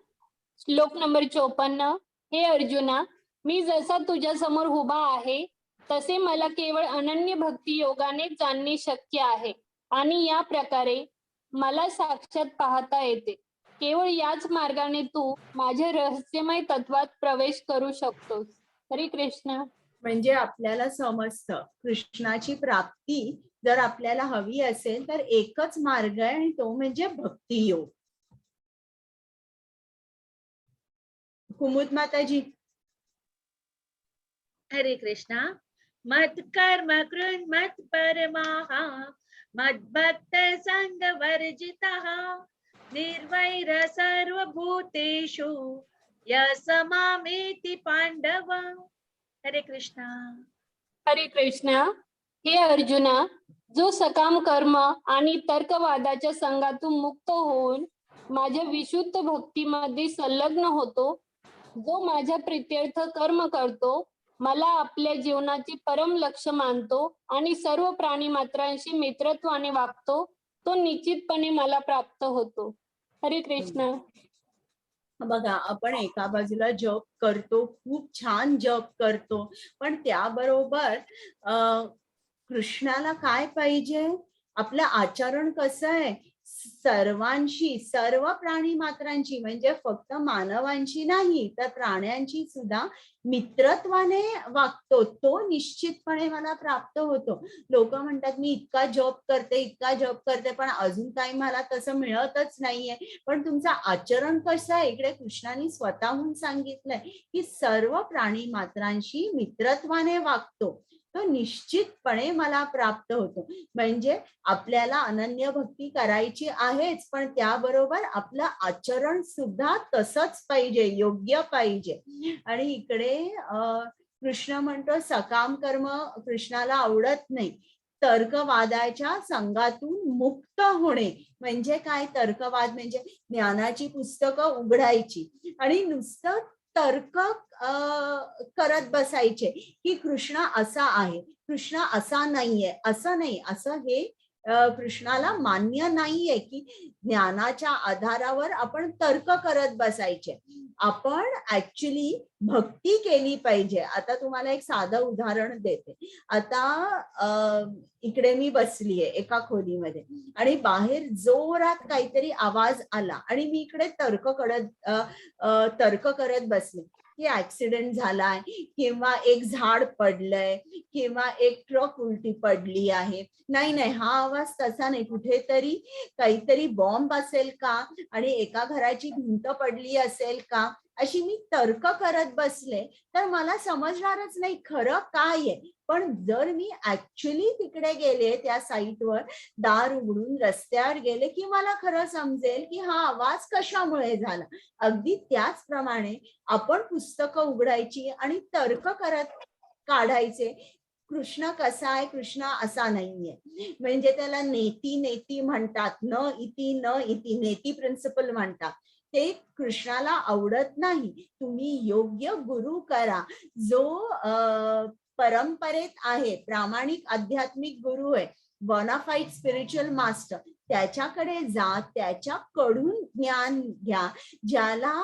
श्लोक नंबर 54. हे अर्जुना, मी जसा तुझ्या समोर उभा आहे तसे मला केवळ अनन्य भक्ती योगाने जाणणे शक्य आहे आणि या प्रकारे मला साक्षात पाहता येते. केवळ याच मार्गाने तू माझ्या रहस्यमय तत्वात प्रवेश करू शकतोस. हरे कृष्ण. म्हणजे आपल्याला समजतं कृष्णाची प्राप्ती जर आपल्याला हवी असेल तर एकच मार्ग आहे आणि तो म्हणजे भक्ती योग. कुमुद माताजी. हरे कृष्णा. मत कर्म कृन् मत परमाः मद्भक्त संग वर्जितः निर्वैर सर्वभूतेषु यः मामेति पांडव. हरे कृष्णा. हरे कृष्ण. हे अर्जुना, जो सकाम कर्म आणि तर्कवादाच्या संघातून मुक्त होऊन माझ्या विशुद्ध भक्तीमध्ये संलग्न होतो, जो माझ्या प्रित्यर्थ कर्म करतो, मला आपल्या जीवनाचे परम लक्ष्य मानतो आणि सर्व प्राणी मात्रांशी मित्रत्वाने वागतो, तो निश्चितपणे मला प्राप्त होतो. हरे कृष्ण. बघा, आपण एका बाजूला जप करतो, खूप छान जप करतो, पण त्याबरोबर कृष्णाला काय पाहिजे? आपलं आचरण कसं आहे? सर्वांशी, सर्व प्राणी मात्रांची, म्हणजे फक्त मानवांची नाही तर प्राण्यांची सुद्धा मित्रत्वाने वागतो, तो निश्चितपणे मला प्राप्त होतो. लोक म्हणतात मी इतका जप करते पण अजून काही मला तसं मिळतच नाहीये. पण तुमचं आचरण कसं आहे? इकडे कृष्णाने स्वतःहून सांगितलंय की सर्व प्राणी मात्रांशी मित्रत्वाने वागतो, तो निश्चितपणे मला प्राप्त होतो. म्हणजे आपल्याला अनन्य भक्ती करायची आहेच, पण त्याबरोबर आपलं आचरण सुद्धा तसंच पाहिजे, योग्य पाहिजे. आणि इकडे कृष्ण म्हणतो सकाम कर्म कृष्णाला आवडत नाही. तर्कवादाच्या संघातून मुक्त होणे म्हणजे काय? तर्कवाद म्हणजे ज्ञानाची पुस्तकं उघडायची आणि नुसतं तर्क करत बसायचे की कृष्ण असा आहे, कृष्ण असा नाहीये, असं नाही, असं हे कृष्णाला मान्य नाहीये की ज्ञानाच्या आधारावर आपण तर्क करत बसायचे. आपण ऍक्च्युली भक्ती केली पाहिजे. आता तुम्हाला एक साधं उदाहरण देते. आता इकडे मी बसलीये एका खोलीमध्ये आणि बाहेर जोरात काहीतरी आवाज आला आणि मी इकडे तर्क करत बसले की ऍक्सिडेंट झालाय किंवा एक झाड पडलंय किंवा एक ट्रक उलटी पडली आहे. नाही, हा आवाज तसा नाही, कुठेतरी काहीतरी बॉम्ब असेल का आणि एका घराची भिंत पडली असेल का, अशी मी तर्क करत बसले तर मला समजणारच नाही खरं काय आहे. पण जर मी ऍक्च्युली तिकडे गेले, त्या साईटवर दार उघडून रस्त्यावर गेले की मला खरं समजेल की हा आवाज कशामुळे झाला. अगदी त्याचप्रमाणे आपण पुस्तकं उघडायची आणि तर्क करत काढायचे. कृष्ण कसा आहे? कृष्ण असा नाहीये. म्हणजे त्याला नेती म्हणतात, न इति नेती प्रिन्सिपल म्हणतात. ते कृष्णाला आवडत नाही. तुम्ही योग्य गुरु करा, जो परंपरेत आहे, प्रामाणिक आध्यात्मिक गुरु आहे, बोनाफाईड स्पिरिच्युअल मास्टर, त्याच्याकडे जा, त्याच्याकडून ज्ञान घ्या. ज्याला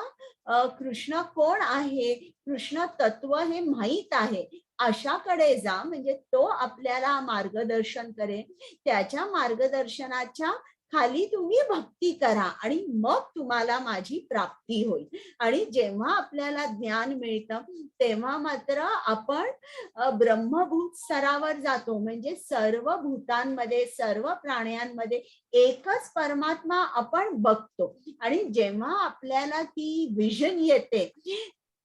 कृष्ण कोण आहे, कृष्ण तत्व हे माहीत आहे, अशाकडे जा. म्हणजे तो आपल्याला मार्गदर्शन करेल. त्याच्या मार्गदर्शनाच्या खाली तुम्ही भक्ती करा आणि मग तुम्हाला माझी प्राप्ती होईल. आणि जेव्हा आपल्याला ज्ञान मिळतं तेव्हा मात्र आपण ब्रह्मभूत स्तरावर जातो. म्हणजे सर्व भूतांमध्ये, सर्व प्राण्यांमध्ये एकच परमात्मा आपण बघतो. आणि जेव्हा आपल्याला ती विजन येते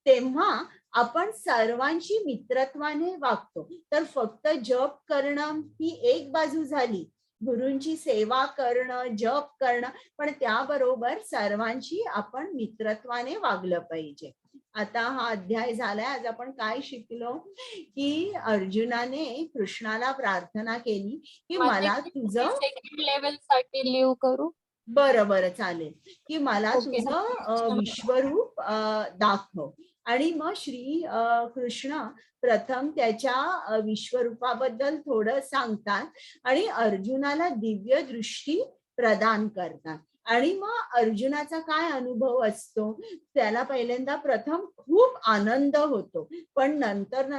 तेव्हा आपण सर्वांशी मित्रत्वाने वागतो. तर फक्त जप करणं ही एक बाजू झाली, गुरूंची सेवा करणं, जप करणं, पण त्याबरोबर सर्वांशी आपण मित्रत्वाने वागलं पाहिजे. आता हा अध्याय झालाय. आज आपण काय शिकलो की अर्जुनाने कृष्णाला प्रार्थना केली की मला तुझं सेकंड लेवल साठी लिव्ह करू. बरं चालेल, की मला ओके. तुझं विश्वरूप दाखव. आणि मग श्री कृष्ण प्रथम त्याच्या विश्वरूपाबद्दल थोडं सांगतात आणि अर्जुनाला दिव्य दृष्टी प्रदान करतात. आणि मग अर्जुनाचा काय अनुभव असतो, त्याला पहिल्यांदा प्रथम खूप आनंद होतो, पण नंतर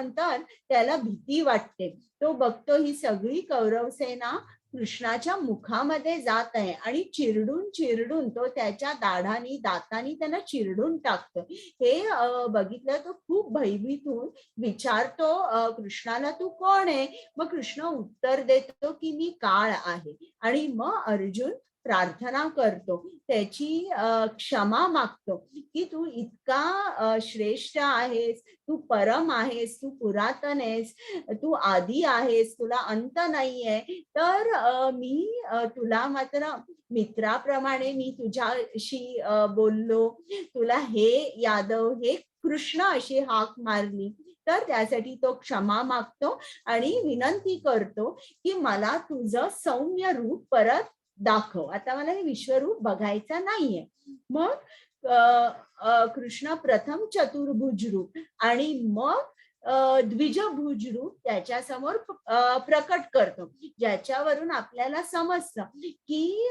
त्याला भीती वाटते. तो बघतो ही सगळी कौरव सेना कृष्णाच्या मुखामध्ये जात आहे आणि चिरडून तो त्याच्या दातानी त्यांना चिरडून टाकतो. हे बघितलं तो खूप भयभीत होऊन विचारतो कृष्णाला, तू कोण आहे? मग कृष्ण उत्तर देतो की मी काळ आहे. आणि मग अर्जुन प्रार्थना करतो, त्याची क्षमा मागतो की तू इतका श्रेष्ठ आहेस, तू परम आहेस, तू पुरातन आहेस, तू आदी आहेस, तुला अंत नाहीये. तर मी तुला मात्र मित्राप्रमाणे मी तुझ्याशी बोललो, तुला हे यादव, हे कृष्ण अशी हाक मारली. तर त्यासाठी तो क्षमा मागतो आणि विनंती करतो की मला तुझं सौम्य रूप परत दाखव, आता मला हे विश्वरूप बघायचं नाहीये. मग कृष्ण प्रथम चतुर्भुज रूप आणि मग द्विजभुज रूप त्याच्या समोर प्रकट करतो, ज्याच्यावरून आपल्याला समजतं की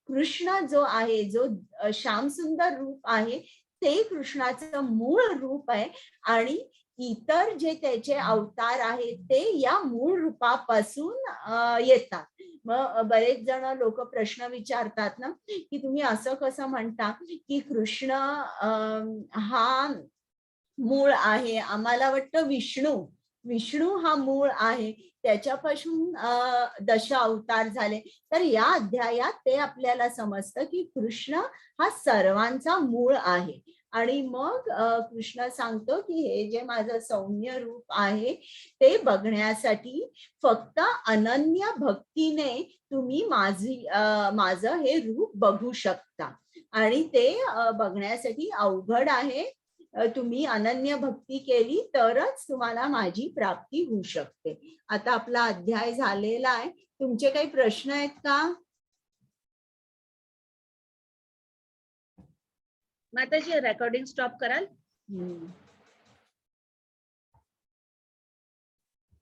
कृष्ण जो आहे, जो श्यामसुंदर रूप आहे, ते कृष्णाचं मूळ रूप आहे. आणि इतर जे त्याचे अवतार आहेत ते या मूळ रूपापासून येतात. मग बरेच जण लोक प्रश्न विचारतात ना की तुम्ही असं कसं म्हणता की कृष्ण हा मूळ आहे, आम्हाला वाटतं विष्णू हा मूळ आहे, त्याच्यापासून दश अवतार झाले. तर या अध्यायात ते आपल्याला समजतं की कृष्ण हा सर्वांचा मूळ आहे. आणि मग कृष्ण सांगतो की हे जे माझं सौम्य रूप आहे ते बघण्यासाठी फक्त अनन्य भक्तीने तुम्ही माझं हे रूप बघू शकता. आणि ते बघण्यासाठी अवघड आहे. तुम्ही अनन्य भक्ती केली तरच तुम्हाला माझी प्राप्ती होऊ शकते. आता आपला अध्याय झालेला आहे. तुमचे काही प्रश्न आहेत का? माताजी रेकॉर्डिंग स्टॉप कराल?